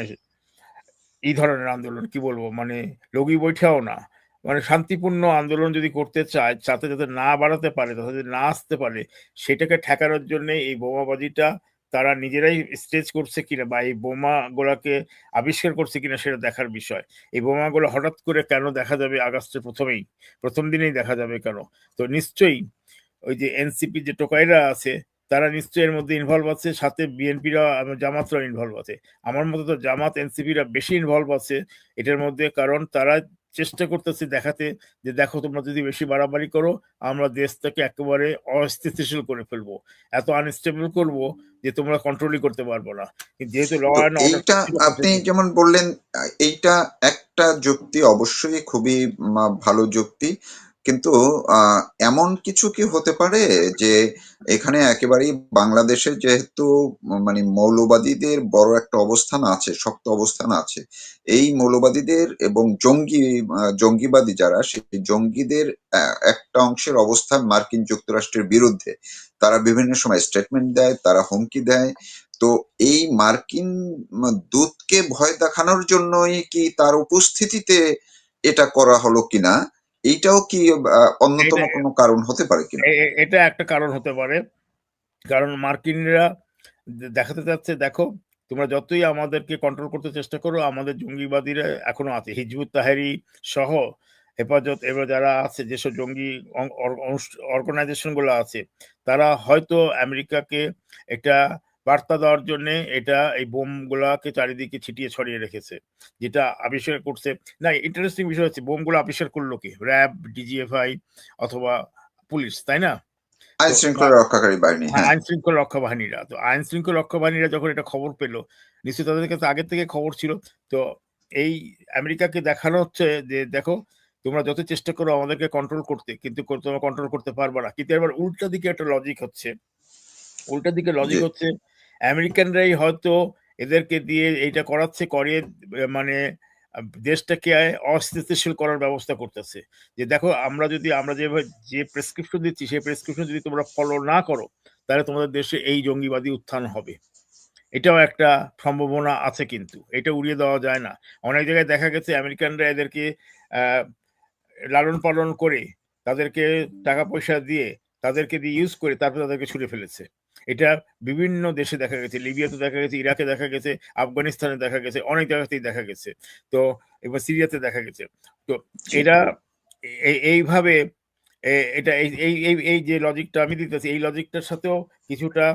এই ধরনের আন্দোলন কি বলবো, মানে লগি বৈঠাও না, মানে শান্তিপূর্ণ আন্দোলন যদি করতে চায়, যাতে যাতে না বাড়াতে পারে, যাতে যদি না আসতে পারে, সেটাকে ঠেকানোর জন্য এই বোমাবাজিটা তারা নিজেরাই স্টেজ করছে কিনা, বা এই বোমাগুলাকে আবিষ্কার করছে কিনা সেটা দেখার বিষয়। এই বোমাগুলো হঠাৎ করে কেন দেখা যাবে আগস্টের প্রথম দিনেই দেখা যাবে কেন? তো নিশ্চয়ই ওই যে এনসিপি যে টোকাইরা আছে, তারা নিশ্চয়ই এর মধ্যে ইনভলভ আছে, সাথে বিএনপিরা জামাতরা ইনভলভ আছে। আমার মতে তো জামাত এনসিপিরা বেশি ইনভলভ আছে এটার মধ্যে, কারণ তারা চেষ্টা করতেছে দেখাতে যে দেখো তোমরা যদি বেশি বাড়াবাড়ি করো, আমরা দেশটাকে একেবারে অস্থিতিশীল করে ফেলবো, এত আনস্টেবল করব যে তোমরা কন্ট্রোলই করতে পারবো না। কিন্তু যেহেতু ল তো অ্যান্ড অর্ডার এইটা আপনি যেমন বললেন, এইটা একটা যুক্তি, অবশ্যই খুবই ভালো যুক্তি, কিন্তু এমন কিছু কি হতে পারে যে এখানে একেবারেই বাংলাদেশে যেহেতু মানে মৌলবাদীদের বড় একটা অবস্থান আছে, শক্ত অবস্থান আছে, এই মৌলবাদীদের এবং জঙ্গিবাদী যারা, সেই জঙ্গিদের একটা অংশের অবস্থান মার্কিন যুক্তরাষ্ট্রের বিরুদ্ধে, তারা বিভিন্ন সময় স্টেটমেন্ট দেয়, তারা হুমকি দেয়। তো এই মার্কিন দূতকে ভয় দেখানোর জন্যই কি তার উপস্থিতিতে এটা করা হলো কিনা, এইটাও কি অন্যতম এটা কোনো কারণ হতে পারে কিনা? এটা একটা কারণ হতে পারে, কারণ মার্কিনরা দেখাতে চাচ্ছে দেখো তোমরা যতই আমাদেরকে কন্ট্রোল করতে চেষ্টা করো, আমাদের জঙ্গিবাদীরা এখনো আছে, হিজবুত তাহেরি সহ হেফাজত, এবার যারা আছে যেসব জঙ্গি অর্গানাইজেশন গুলো আছে, তারা হয়তো আমেরিকাকে একটা বার্তা দেওয়ার জন্য এই বোম গুলাকে চারিদিকে ছিটিয়ে ছড়িয়ে রেখেছে, যেটা আবিষ্কার করছে। না, ইন্টারেস্টিং বিষয় হচ্ছে বোমগুলো আবিষ্কার করলো কি, র্যাব, ডিজিএফআই অথবা পুলিশ, তাই না? আইন তো শৃঙ্খলা রক্ষাকারী বাহিনী, হ্যাঁ। আইন শৃঙ্খলা রক্ষা বাহিনীরা, তো আইন শৃঙ্খলা রক্ষা বাহিনীরা যখন এটা খবর পেলো, নিশ্চয়ই তাদের কাছে আগের থেকে খবর ছিল। তো এই আমেরিকাকে দেখানো হচ্ছে যে দেখো তোমরা যত চেষ্টা করো আমাদেরকে কন্ট্রোল করতে, কিন্তু তোমরা কন্ট্রোল করতে পারবে না। কিন্তু এবার উল্টা দিকে একটা লজিক হচ্ছে, যে আমেরিকানরাই হয়তো এদেরকে দিয়ে এইটা করিয়ে মানে দেশটাকে অস্থিতিশীল করার ব্যবস্থা করতেছে, যে দেখো আমরা যেভাবে যে প্রেসক্রিপশন দিচ্ছি, সেই প্রেসক্রিপশন যদি তোমরা ফলো না করো, তাহলে তোমাদের দেশে এই জঙ্গিবাদী উত্থান হবে। এটাও একটা সম্ভাবনা আছে, কিন্তু এটা উড়িয়ে দেওয়া যায় না। অনেক জায়গায় দেখা গেছে আমেরিকানরা এদেরকে আহ লালন পালন করে, তাদেরকে টাকা পয়সা দিয়ে, তাদেরকে দিয়ে ইউজ করে তারপর তাদেরকে ছুড়ে ফেলেছে। এটা বিভিন্ন দেশে দেখা গেছে, লিবিয়াতে দেখা গেছে, ইরাকে দেখা গেছে, আফগানিস্তানে দেখা গেছে, অনেক জায়গাতেই দেখা গেছে। তো এবার সিরিয়াতে দেখা গেছে। তো জি এরা এইভাবে এটা এই এই এই এই যে লজিকটা আমি দিতেছি, এই লজিকটার সাথেও কিছুটা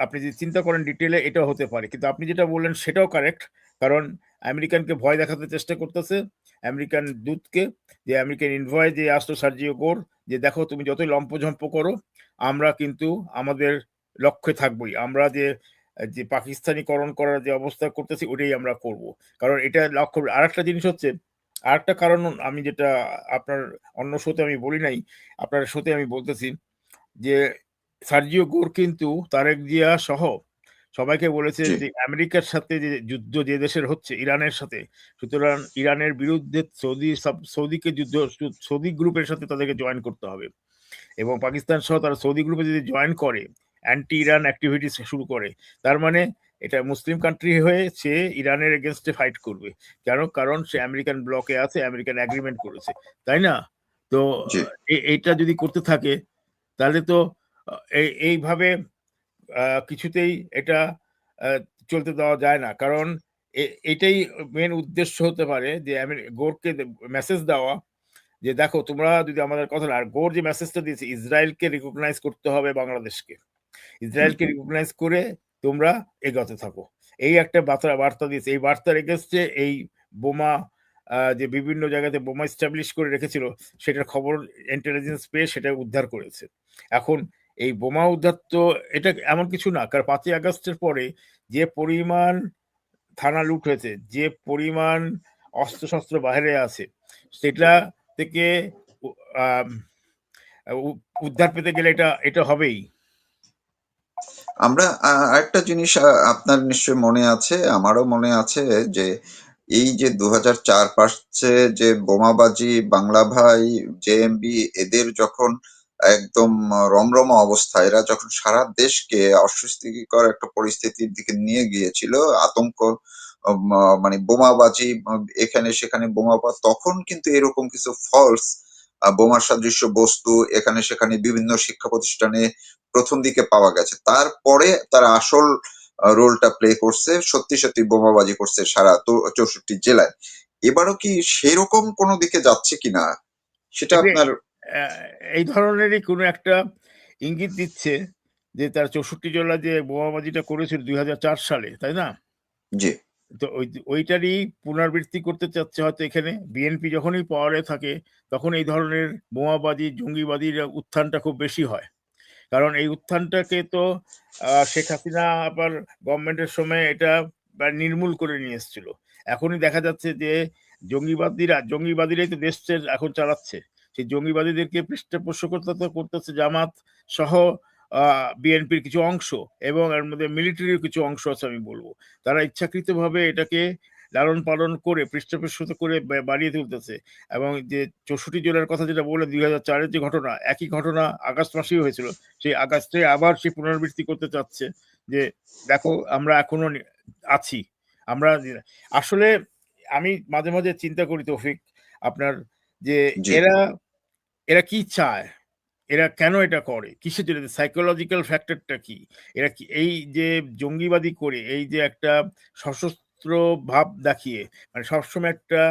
আপনি যদি চিন্তা করেন ডিটেলে, এটাও হতে পারে। কিন্তু আপনি যেটা বললেন সেটাও কারেক্ট, কারণ আমেরিকানকে ভয় দেখাতে চেষ্টা করতেছে, আমেরিকান দূতকে, যে আমেরিকান ইনভয় যে আসতো সার্জিও গোর, যে দেখো তুমি যতই লম্পঝম্প করো, আমরা কিন্তু আমাদের লক্ষ্যে থাকবোই। আমরা যে যে পাকিস্তানিকরণ করার যে অবস্থা করতেছি ওটাই আমরা করব। কারণ এটা লক্ষ্য আরেকটা জিনিস হচ্ছে, আরেকটা কারণ আমি যেটা আপনার অন্য শোতে আমি বলি নাই, আপনার শোতে আমি বলতেছি যে সার্জিও গোর কিন্তু তারেক জিয়া সহ সবাইকে বলেছে জি যে আমেরিকার সাথে যে যুদ্ধ যে দেশের হচ্ছে ইরানের সাথে, সুতরাং ইরানের বিরুদ্ধে সৌদিকে সৌদি গ্রুপের সাথে তাদেরকে জয়েন করতে হবে এবং পাকিস্তান সহ তারা সৌদি গ্রুপে যদি জয়েন করে, অ্যান্টি ইরান অ্যাক্টিভিটিস শুরু করে, তার মানে এটা মুসলিম কান্ট্রি হয়ে সে ইরানের এগেনস্টে ফাইট করবে। কেন? কারণ সে আমেরিকান ব্লকে আছে, আমেরিকান অ্যাগ্রিমেন্ট করেছে, তাই না? তো জি এইটা যদি করতে থাকে তাহলে তো এইভাবে কিছুতেই এটা আহ, চলতে দেওয়া যায় না। কারণ এটাই মেন উদ্দেশ্য হতে পারে যে গোরকে মেসেজ দেওয়া যে দেখো তোমরা যদি আমাদের কথা না, আর গোর যে মেসেজটা দিয়েছে ইসরায়েলকে রিকগনাইজ করতে হবে বাংলাদেশকে, হুম। ইসরায়েলকে রিকগনাইজ করে তোমরা এগোতে থাকো, এই একটা বার্তা দিয়েছে। এই বার্তার এগেনস্টে এই বোমা যে বিভিন্ন জায়গাতে বোমা স্টাবলিশ করে রেখেছিল সেটার খবর ইন্টেলিজেন্স পেয়ে সেটা উদ্ধার করেছে। এখন এই বোমা উদ্ধার তো এটা এমন কিছু না, কারণ 5ই আগস্টের পরে যে পরিমাণ থানা লুট হয়েছে, যে পরিমাণ অস্ত্রশস্ত্র বাইরে আছে, সেটা থেকে উ- আম, উদ্ধার পেতে গেলে এটা এটা হবেই। আমরা আরেকটা জিনিস আপনার নিশ্চয় মনে আছে, আমারও মনে আছে যে এই যে 2004-5 যে বোমাবাজি বাংলা ভাই, জেএমবি এদের যখন একদম রমরমা অবস্থা, এরা যখন সারা দেশকে অস্বস্তিকর একটা পরিস্থিতির দিকে নিয়ে গিয়েছিল, আতঙ্ক, মানে বোমাবাজি, এখানে সেখানে বোমাবাজ, তখন কিন্তু এরকম কিছু ফলস বোমার সাদৃশ্য বস্তু এখানে সেখানে বিভিন্ন শিক্ষা প্রতিষ্ঠানে প্রথম দিকে পাওয়া গেছে। তারপরে তারা আসল রোলটা প্লে করছে, সত্যি সত্যি বোমাবাজি করছে সারা 64 জেলায়। এবারও কি সেরকম কোনো দিকে যাচ্ছে কিনা সেটা এতে আপনার। আহ, এই ধরনেরই কোনো একটা ইঙ্গিত দিচ্ছে যে তার 64 জেলা যে বোমাবাজিটা করেছিল 2004 সালে, তাই না? জি তো ওইটারই পুনরাবৃত্তি করতে চাচ্ছে হয়তো এখানে। বিএনপি যখনই পাওয়ারে থাকে তখন এই ধরনের বোমাবাজি জঙ্গিবাদীর উত্থানটা খুব বেশি হয়। কারণ এই উত্থানটাকে তো শেখ হাসিনা আবার গভর্নমেন্টের সময় এটা নির্মূল করে নিয়ে এসেছিল। এখনই দেখা যাচ্ছে যে জঙ্গিবাদীরাই তো দেশের এখন চালাচ্ছে। সেই জঙ্গিবাদীদেরকে পৃষ্ঠপোষক করতেছে জামাত সহ বিএনপির কিছু অংশ, এবং এর মধ্যে মিলিটারির কিছু অংশ আছে আমি বলবো। তারা ইচ্ছাকৃতভাবে এটাকে লালন পালন করে পৃষ্ঠপোষকতা করে বাড়িয়ে তুলতেছে। এবং যে 64 জেলার কথা যেটা বলে 2004-এর যে ঘটনা, একই ঘটনা আগস্ট মাসেই হয়েছিল, সেই আগস্টে আবার সেই পুনরাবৃত্তি করতে চাচ্ছে যে দেখো আমরা এখনো আছি। আমরা আসলে আমি মাঝে মাঝে চিন্তা করি তৌফিক আপনার, যে জি এরা এরা কি চায়, এরা কেন এটা করে, কিসের জন্য, সাইকোলজিক্যাল ফ্যাক্টরটা কি? এরা কি এই যে জঙ্গিবাদী করে এই যে একটা সশস্ত্র ভাব দেখিয়ে, মানে সবসময় একটা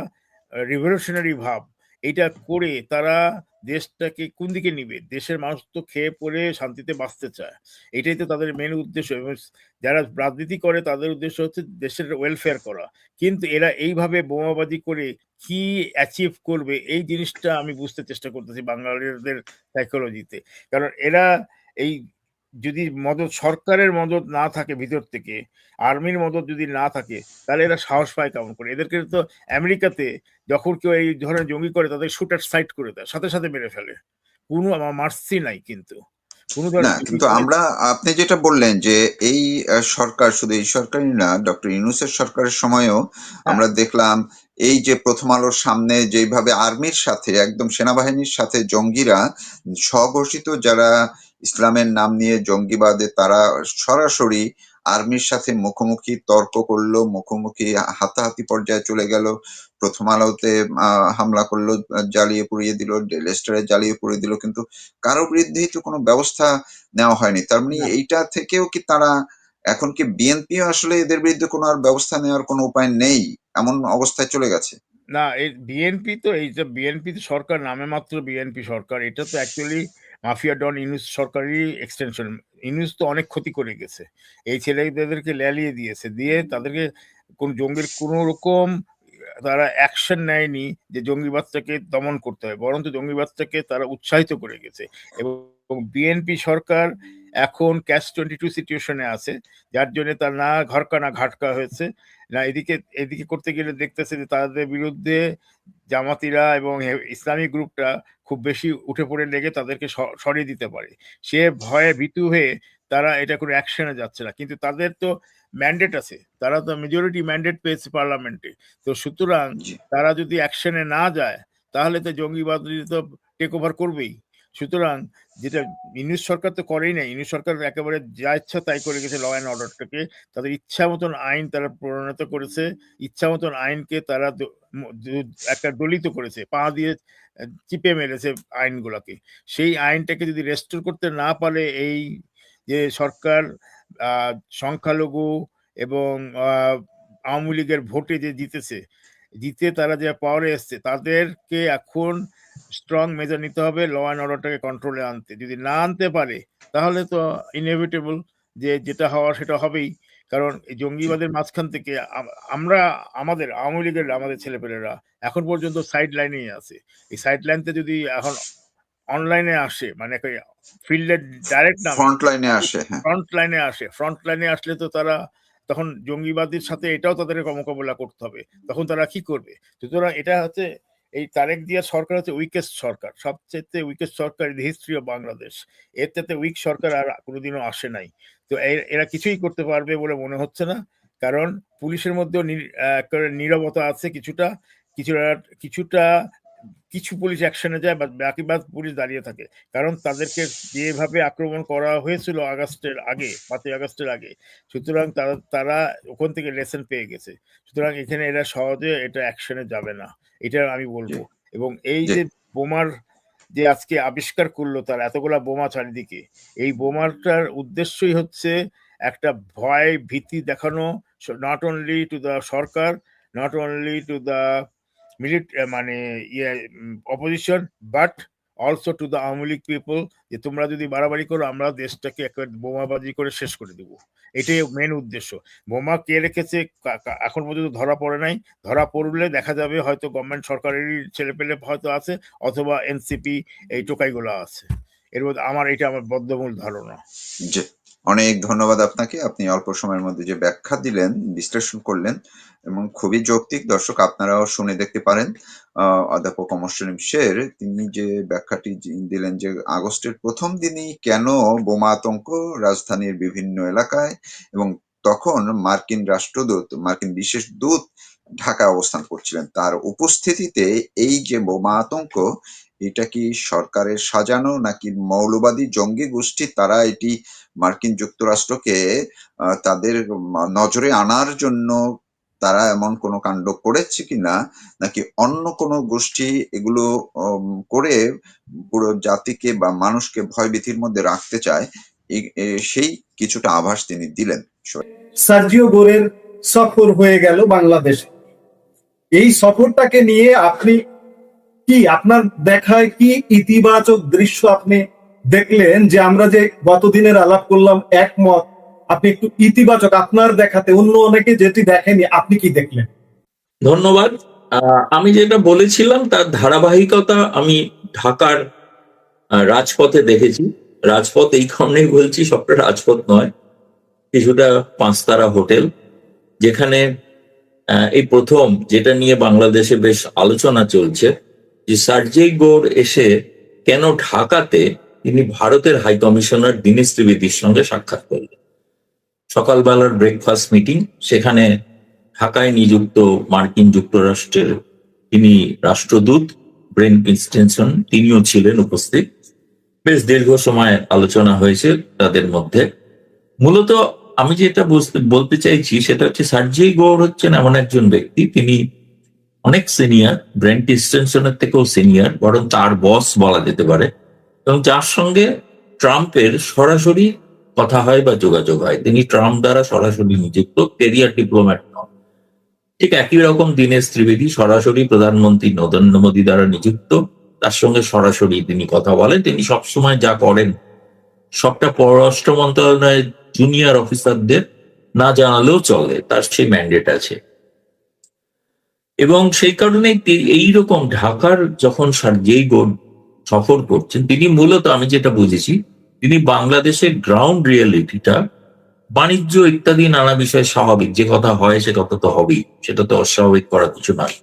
রিভলিউশনারি ভাব, এটা করে তারা দেশটাকে কোন দিকে নিবে? দেশের মানুষ তো খেয়ে পরে শান্তিতে বাঁচতে চায়, এটাই তো তাদের মেন উদ্দেশ্য। এবং যারা রাজনীতি করে তাদের উদ্দেশ্য হচ্ছে দেশের ওয়েলফেয়ার করা। কিন্তু এরা এইভাবে বোমাবাজি করে কি অ্যাচিভ করবে, এই জিনিসটা আমি বুঝতে চেষ্টা করতেছি বাঙালিদের সাইকোলজিতে। কারণ এরা এই যদি মদত, সরকারের মদত না থাকে ভিতর থেকে, আর্মির মদত যদি না থাকে, তাহলে এরা সাহস পায় কেমন করে? এদেরকে তো আমেরিকাতে যখন কেউ এই ধরনের জঙ্গি করে তাদের শুট অ্যাট সাইট করে দেয়, সাথে সাথে মেরে ফেলে, কোনো মার্সি নাই। কিন্তু কোনো না, ধরনের জঙ্গি কিন্তু করে। আমরা, আপনি যেটা বললেন যে এই সরকার, শুধু এই সরকারই না, ডক্টর ইউনূসের সরকারের সময়ও হ্যাঁ, আমরা দেখলাম এই যে প্রথম আলোর সামনে যেভাবে আর্মির সাথে, একদম সেনাবাহিনীর সাথে জঙ্গিরা, স্বঘোষিত যারা ইসলামের নাম নিয়ে জঙ্গিবাদে, তারা সরাসরি আর্মির সাথে মুখোমুখি তর্ক করলো, মুখোমুখি হাতাহাতি পর্যায়ে চলে গেল। প্রথম আলোতে হামলা করলো, জ্বালিয়ে পুড়িয়ে দিল, ডেইলি স্টারে জ্বালিয়ে পুড়িয়ে দিল, কিন্তু কারো বিরুদ্ধেই তো কোনো ব্যবস্থা নেওয়া হয়নি। তার মানে না, এইটা থেকেও কি তারা, এখন কি বিএনপিও আসলে এদের বিরুদ্ধে কোনো আর ব্যবস্থা নেওয়ার কোনো উপায় নেই, এমন অবস্থায় চলে গেছে? না, এই বিএনপি তো, এই যে বিএনপি তো সরকার নামে মাত্র বিএনপি সরকার, এটা তো অ্যাকচুয়ালি মাফিয়া ডন ইউনুস সরকারেরই এক্সটেনশন। ইউনুস তো অনেক ক্ষতি করে গেছে, এই ছেলেদেরকে লেলিয়ে দিয়েছে, দিয়ে তাদেরকে কোন জঙ্গির কোনো রকম তারা অ্যাকশন নেয়নি যে জঙ্গিবাদটাকে দমন করতে হয়, বরঞ্চ জঙ্গিবাদটাকে তারা উৎসাহিত করে গেছে। এবং বিএনপি সরকার এখন ক্যাচ 22 সিচুয়েশনে আছে, যার জন্য তার না ঘরকা না ঘাটকা হয়েছে। না এদিকে এদিকে করতে গেলে দেখতেছে যে তাদের বিরুদ্ধে জামাতিরা এবং ইসলামিক গ্রুপটা খুব বেশি উঠে পড়ে লেগে তাদেরকে সরিয়ে দিতে পারে। সে ভয়ে ভীতু হয়ে তারা এটা কোনো অ্যাকশনে যাচ্ছে না, কিন্তু তাদের তো ম্যান্ডেট আছে, তারা তো মেজরিটি ম্যান্ডেট পেয়েছে পার্লামেন্টে। তো সুতরাং জি তারা যদি অ্যাকশনে না যায় তাহলে তো জঙ্গিবাদ তো টেক ওভার করবেই। সুতরাং যেটা ইউনূস সরকার তো করেই না, ইউনূস সরকার একেবারে যা ইচ্ছা তাই করে গেছে। ল অ্যান্ড অর্ডারটাকে তাদের ইচ্ছা মতন আইন তারা প্রণয়ন করেছে, ইচ্ছা মতন আইনকে তারা একটা দলিত করেছে, পা দিয়ে চিপে মেরেছে আইনগুলোকে। সেই আইনটাকে যদি রেস্টোর করতে না পারে এই যে সরকার, সংখ্যালঘু এবং আওয়ামী লীগের ভোটে যে জিতে তারা যে পাওয়ারে এসছে, তাদেরকে এখন স্ট্রং মেজার নিতে হবে ল অ্যান্ড অর্ডারটাকে কন্ট্রোলে আনতে। যদি না আনতে পারে তাহলে তো ইনএভিটেবল যে যেটা হওয়ার সেটা হবেই। কারণ এই জি জঙ্গিবাদের মাঝখান থেকে আমরা আমাদের আওয়ামী লীগের আমাদের ছেলেপেলেরা এখন পর্যন্ত সাইড লাইনেই আছে। এই সাইড লাইনতে যদি এখন অনলাইনে আসে, মানে ফিল্ডে ডাইরেক্ট নামে, ফ্রন্ট লাইনে আসে, হ্যাঁ ফ্রন্ট লাইনে আসলে তো তারা তখন জঙ্গিবাদের সাথে এটাও তাদের মোকাবেলা করতে হবে, তখন তারা কি করবে? সুতরাং এটা হচ্ছে এই তারেক জিয়ার সরকার হচ্ছে উইকেস্ট সরকার, সবচেয়ে weakest Sarkar in history of Bangladesh. এর থেকে উইক সরকার আর কোনোদিনও আসে নাই। তো এরা কিছুই করতে পারবে বলে মনে হচ্ছে না, কারণ পুলিশের মধ্যেও একেবারে নীরবতা আছে কিছুটা কিছুটা কিছুটা কিছু পুলিশ অ্যাকশনে যায়, বা বাকিবাদ পুলিশ দাঁড়িয়ে থাকে। কারণ তাদেরকে যেভাবে আক্রমণ করা হয়েছিল আগস্টের আগে, 5ই আগস্টের আগে, সুতরাং তারা ওখান থেকে লেসন পেয়ে গেছে। সুতরাং এখানে এরা সহজে এটা অ্যাকশনে যাবে না, এটা আমি জি বলবো। এবং এই জি যে বোমার যে আজকে আবিষ্কার করলো তারা, এতগুলা বোমা চারিদিকে, এই বোমাটার উদ্দেশ্যই হচ্ছে একটা ভয় ভীতি দেখানো, নট অনলি টু দ্য সরকার, নট অনলি টু দ্য মানে opposition, but also to the Awami League people, যে তোমরা যদি বাড়াবাড়ি করো আমরা দেশটাকে একেবারে বোমাবাজি করে শেষ করে দেবো। এটাই মেন উদ্দেশ্য। বোমা কে রেখেছে এখন পর্যন্ত ধরা পড়ে নাই, ধরা পড়লে দেখা যাবে হয়তো গভর্নমেন্ট সরকারেরই ছেলেপেলে হয়তো আছে, অথবা এনসিপি এই টোকাইগুলো আছে। এর মধ্যে আমার বদ্ধমূল ধারণা। জি অনেক ধন্যবাদ আপনাকে। আপনি অল্প সময়ের মধ্যে যে ব্যাখ্যা দিলেন, বিশ্লেষণ করলেন এবং খুবই যৌক্তিক। দর্শক আপনারাও শুনে দেখতে পারেন। অধ্যাপক অমর সেলিম শের তিনি যে ব্যাখ্যাটি দিলেন যে আগস্টের প্রথম দিনই কেন বোমা আতঙ্ক রাজধানীর বিভিন্ন এলাকায়, এবং তখন মার্কিন রাষ্ট্রদূত, মার্কিন বিশেষ দূত ঢাকায় অবস্থান করছিলেন, তার উপস্থিতিতে এই যে বোমা আতঙ্ক, এটা কি সরকারের সাজানো নাকি মৌলবাদী জঙ্গি গোষ্ঠী তারা এটি মার্কিন যুক্তরাষ্ট্রকে তাদের নজরে আনার জন্য তারা এমন কোনো কাণ্ড করেছে কিনা, নাকি অন্য কোনো গোষ্ঠী এগুলো করে পুরো জাতিকে বা মানুষকে ভয়ভীতির মধ্যে রাখতে চায়, সেই কিছুটা আভাস তিনি দিলেন। সার্জিও গোরের সফর হয়ে গেল বাংলাদেশে। এই সফরটাকে নিয়ে আপনি কি, আপনার দেখায় কি ইতিবাচক দৃশ্য আপনি দেখলেন? যে আমরা যে গতদিনের আলাপ করলাম একমত, আপনি একটু ইতিবাচক আপনার দেখাতে, অন্য অনেকে যেটি দেখেনি, আপনি কি দেখলেন? ধন্যবাদ। আমি যেটা বলেছিলাম তার ধারাবাহিকতা আমি ঢাকার রাজপথে দেখেছি। রাজপথ এই কারণেই বলছি, সবটা রাজপথ নয়, কিছুটা পাঁচতারা হোটেল, যেখানে এই প্রথম যেটা নিয়ে বাংলাদেশে বেশ আলোচনা চলছে, যে সার্জেই গোর এসে কেন ঢাকাতে তিনি ভারতের হাই কমিশনার দীনেশ ত্রিবেদীর সঙ্গে সাক্ষাৎ করলেন। সকালবেলার ব্রেকফাস্ট মিটিং, সেখানে ঢাকায় নিযুক্ত মার্কিন যুক্তরাষ্ট্রের তিনি রাষ্ট্রদূত ব্রেন ক্রিস্টেনসন, তিনিও ছিলেন উপস্থিত। বেশ দীর্ঘ সময় আলোচনা হয়েছে তাদের মধ্যে। মূলত আমি যেটা বলতে চাইছি সেটা হচ্ছে, সার্জেই গোর হচ্ছেন এমন একজন ব্যক্তি, তিনি অনেক সিনিয়র, ব্রেন ক্রিস্টেনসনের থেকেও সিনিয়র, বরং তার বস বলা যেতে পারে, এবং যার সঙ্গে ট্রাম্পের সরাসরি কথা হয় বা যোগাযোগ হয়। তিনি ট্রাম্প দ্বারা সরাসরি নিযুক্ত, ক্যারিয়ার ডিপ্লোম্যাট নন। ঠিক একই রকম দীনেশ ত্রিবেদী সরাসরি প্রধানমন্ত্রী নরেন্দ্র মোদী দ্বারা নিযুক্ত, তার সঙ্গে সরাসরি তিনি কথা বলেন। তিনি সবসময় যা করেন সবটা পররাষ্ট্র মন্ত্রণালয়ের জুনিয়র অফিসারদের না জানালেও চলে, তার সেই ম্যান্ডেট আছে। এবং সেই কারণে এইরকম ঢাকার যখন সার্জেই গোর সফর করছেন, তিনি মূলত আমি যেটা বুঝেছি তিনি বাংলাদেশের গ্রাউন্ড রিয়েলিটিটা, বাণিজ্য ইত্যাদি নানা বিষয় স্বাভাবিক, যে কথা হয় সে কথা তো হবেই, সেটা তো অস্বাভাবিক করার কিছু নয়।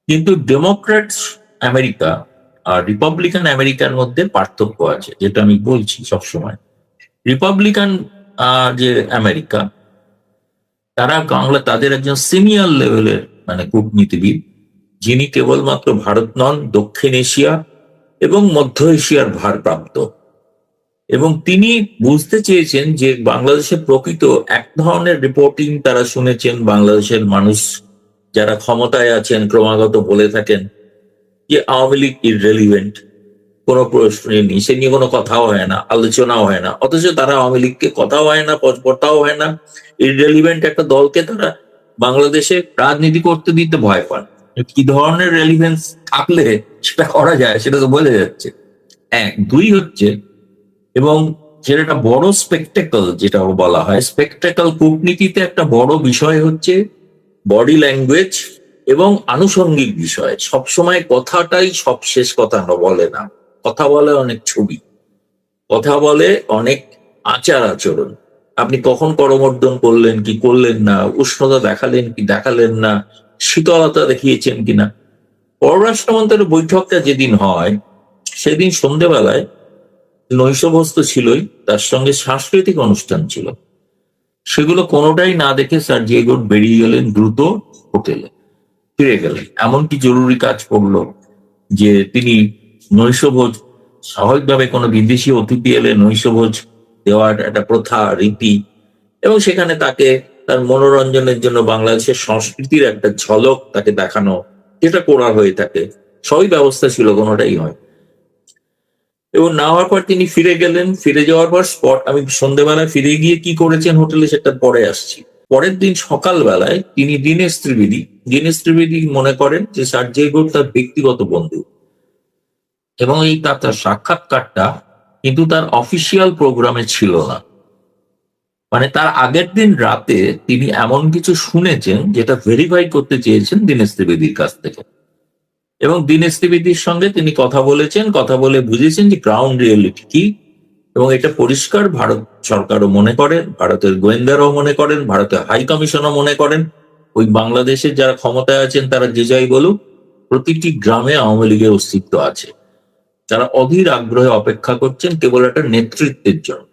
কিন্তু ডেমোক্র্যাটস আমেরিকা আর রিপাবলিকান আমেরিকার মধ্যে পার্থক্য আছে, যেটা আমি বলছি সবসময়। রিপাবলিকান যে আমেরিকা, তারা তাদের একজন সিনিয়র লেভেলের মানে কূটনীতিবিদ, যিনি কেবলমাত্র ভারত নন, দক্ষিণ এশিয়া এবং মধ্য এশিয়ার ভারপ্রাপ্ত, এবং তিনি বুঝতে চেয়েছেন যে বাংলাদেশের প্রকৃত এক ধরনের রিপোর্টিং তারা শুনেছেন। বাংলাদেশের মানুষ যারা ক্ষমতায় আছেন ক্রমাগত বলে থাকেন যে আওয়ামী লীগ ইররেলিভেন্ট, কোনো প্রশ্নই নেই, সে নিয়ে কোনো কথাও হয় না, আলোচনাও হয় না, অথচ তারা আওয়ামী লীগকে কথাও হয় না, পথটাও হয় না, ইররেলিভেন্ট একটা দলকে তারা বাংলাদেশে রাজনীতি করতে দিতে ভয় পান। কি ধরনের রেলিভেন্স থাকলে সেটা করা যায় সেটা তো বোঝা যাচ্ছে। এক, দুই হচ্ছে, এবং যেটা একটা বড় স্পেকটেকল, যেটা বলা হয় স্পেকটেকল কূটনীতিতে একটা বড় বিষয় হচ্ছে বডি ল্যাঙ্গুয়েজ এবং আনুষঙ্গিক বিষয়। সবসময় কথাটাই সব শেষ কথা বলে না, কথা বলে অনেক ছবি, কথা বলে অনেক আচার আচরণ। আপনি কখন করমর্দন করলেন কি করলেন না, উষ্ণতা দেখালেন কি দেখালেন না, শীতলতা দেখিয়েছেন কিনা। পররাষ্ট্রমন্ত্রীর বৈঠকটা যেদিন হয় সেদিন সন্ধ্যেবেলায় নৈশভোজ ছিলই, তার সঙ্গে সাংস্কৃতিক অনুষ্ঠান ছিল। সেগুলো কোনোটাই না দেখে সার্জিও গোট বেরিয়ে গেলেন দ্রুত হোটেলে, ফিরে গেলেন। এমনকি জরুরি কাজ পড়লো যে তিনি নৈশভোজ, স্বাভাবিকভাবে কোনো বিদেশি অতিথি এলে নৈশভোজ দেওয়ার একটা প্রথা রীতি, এবং সেখানে তাকে তার মনোরঞ্জনের জন্য বাংলাদেশের সংস্কৃতির একটা ঝলক তাকে দেখানো, যেটা করা হয়ে থাকে, সবই ব্যবস্থা ছিল, কোনোটাই হয়। এবং না হওয়ার পর তিনি ফিরে গেলেন। ফিরে যাওয়ার পর আমি সন্ধ্যেবেলায় ফিরে গিয়ে কি করেছেন হোটেলে সেটা পরে আসছি। পরের দিন সকালবেলায় তিনি দীনেশ ত্রিবেদী মনে করেন যে সার্জিও গোট তার ব্যক্তিগত বন্ধু, এবং এই তার সাক্ষাৎকারটা কিন্তু তার অফিসিয়াল প্রোগ্রামে ছিল না। মানে তার আগের দিন রাতে তিনি এমন কিছু শুনেছেন যেটা ভেরিফাই করতে চেয়েছেন দীনেশ ত্রিবেদীর কাছ থেকে, এবং দীনেশ ত্রিবেদীর সঙ্গে তিনি কথা বলেছেন, কথা বলে বুঝেছেন যে গ্রাউন্ড রিয়েলিটি কি। এবং এটা পরিষ্কার ভারত সরকারও মনে করেন, ভারতের গোয়েন্দারাও মনে করেন, ভারতের হাই কমিশনও মনে করেন, ওই বাংলাদেশের যারা ক্ষমতায় আছেন তারা যে যাই বলুক, প্রতিটি গ্রামে আওয়ামী লীগের অস্তিত্ব আছে। তারা অধীর আগ্রহে অপেক্ষা করছেন কেবল একটা নেতৃত্বের জন্য।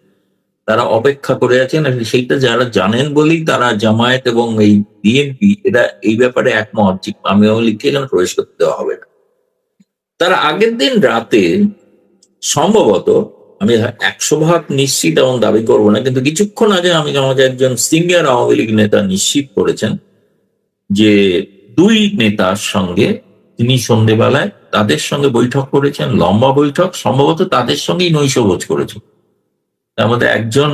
তারা অপেক্ষা করে আছেন, সেইটা যারা জানেন বলেই তারা জামায়াত এবং এই বিএনপি এরা এই ব্যাপারে একমত যে আওয়ামী লীগকে এখানে প্রবেশ করতে দেওয়া হবে না। তার আগের দিন রাতে সম্ভবত, আমি 100% নিশ্চিত এমন দাবি করবো না, কিন্তু কিছুক্ষণ আগে আমাকে একজন সিনিয়র আওয়ামী লীগ নেতা নিশ্চিত করেছেন যে দুই নেতার সঙ্গে তিনি সন্ধ্যেবেলায় তাদের সঙ্গে বৈঠক করেছেন, লম্বা বৈঠক, সম্ভবত তাদের সঙ্গেই নৈশভোজ করেছেন। তার মধ্যে একজন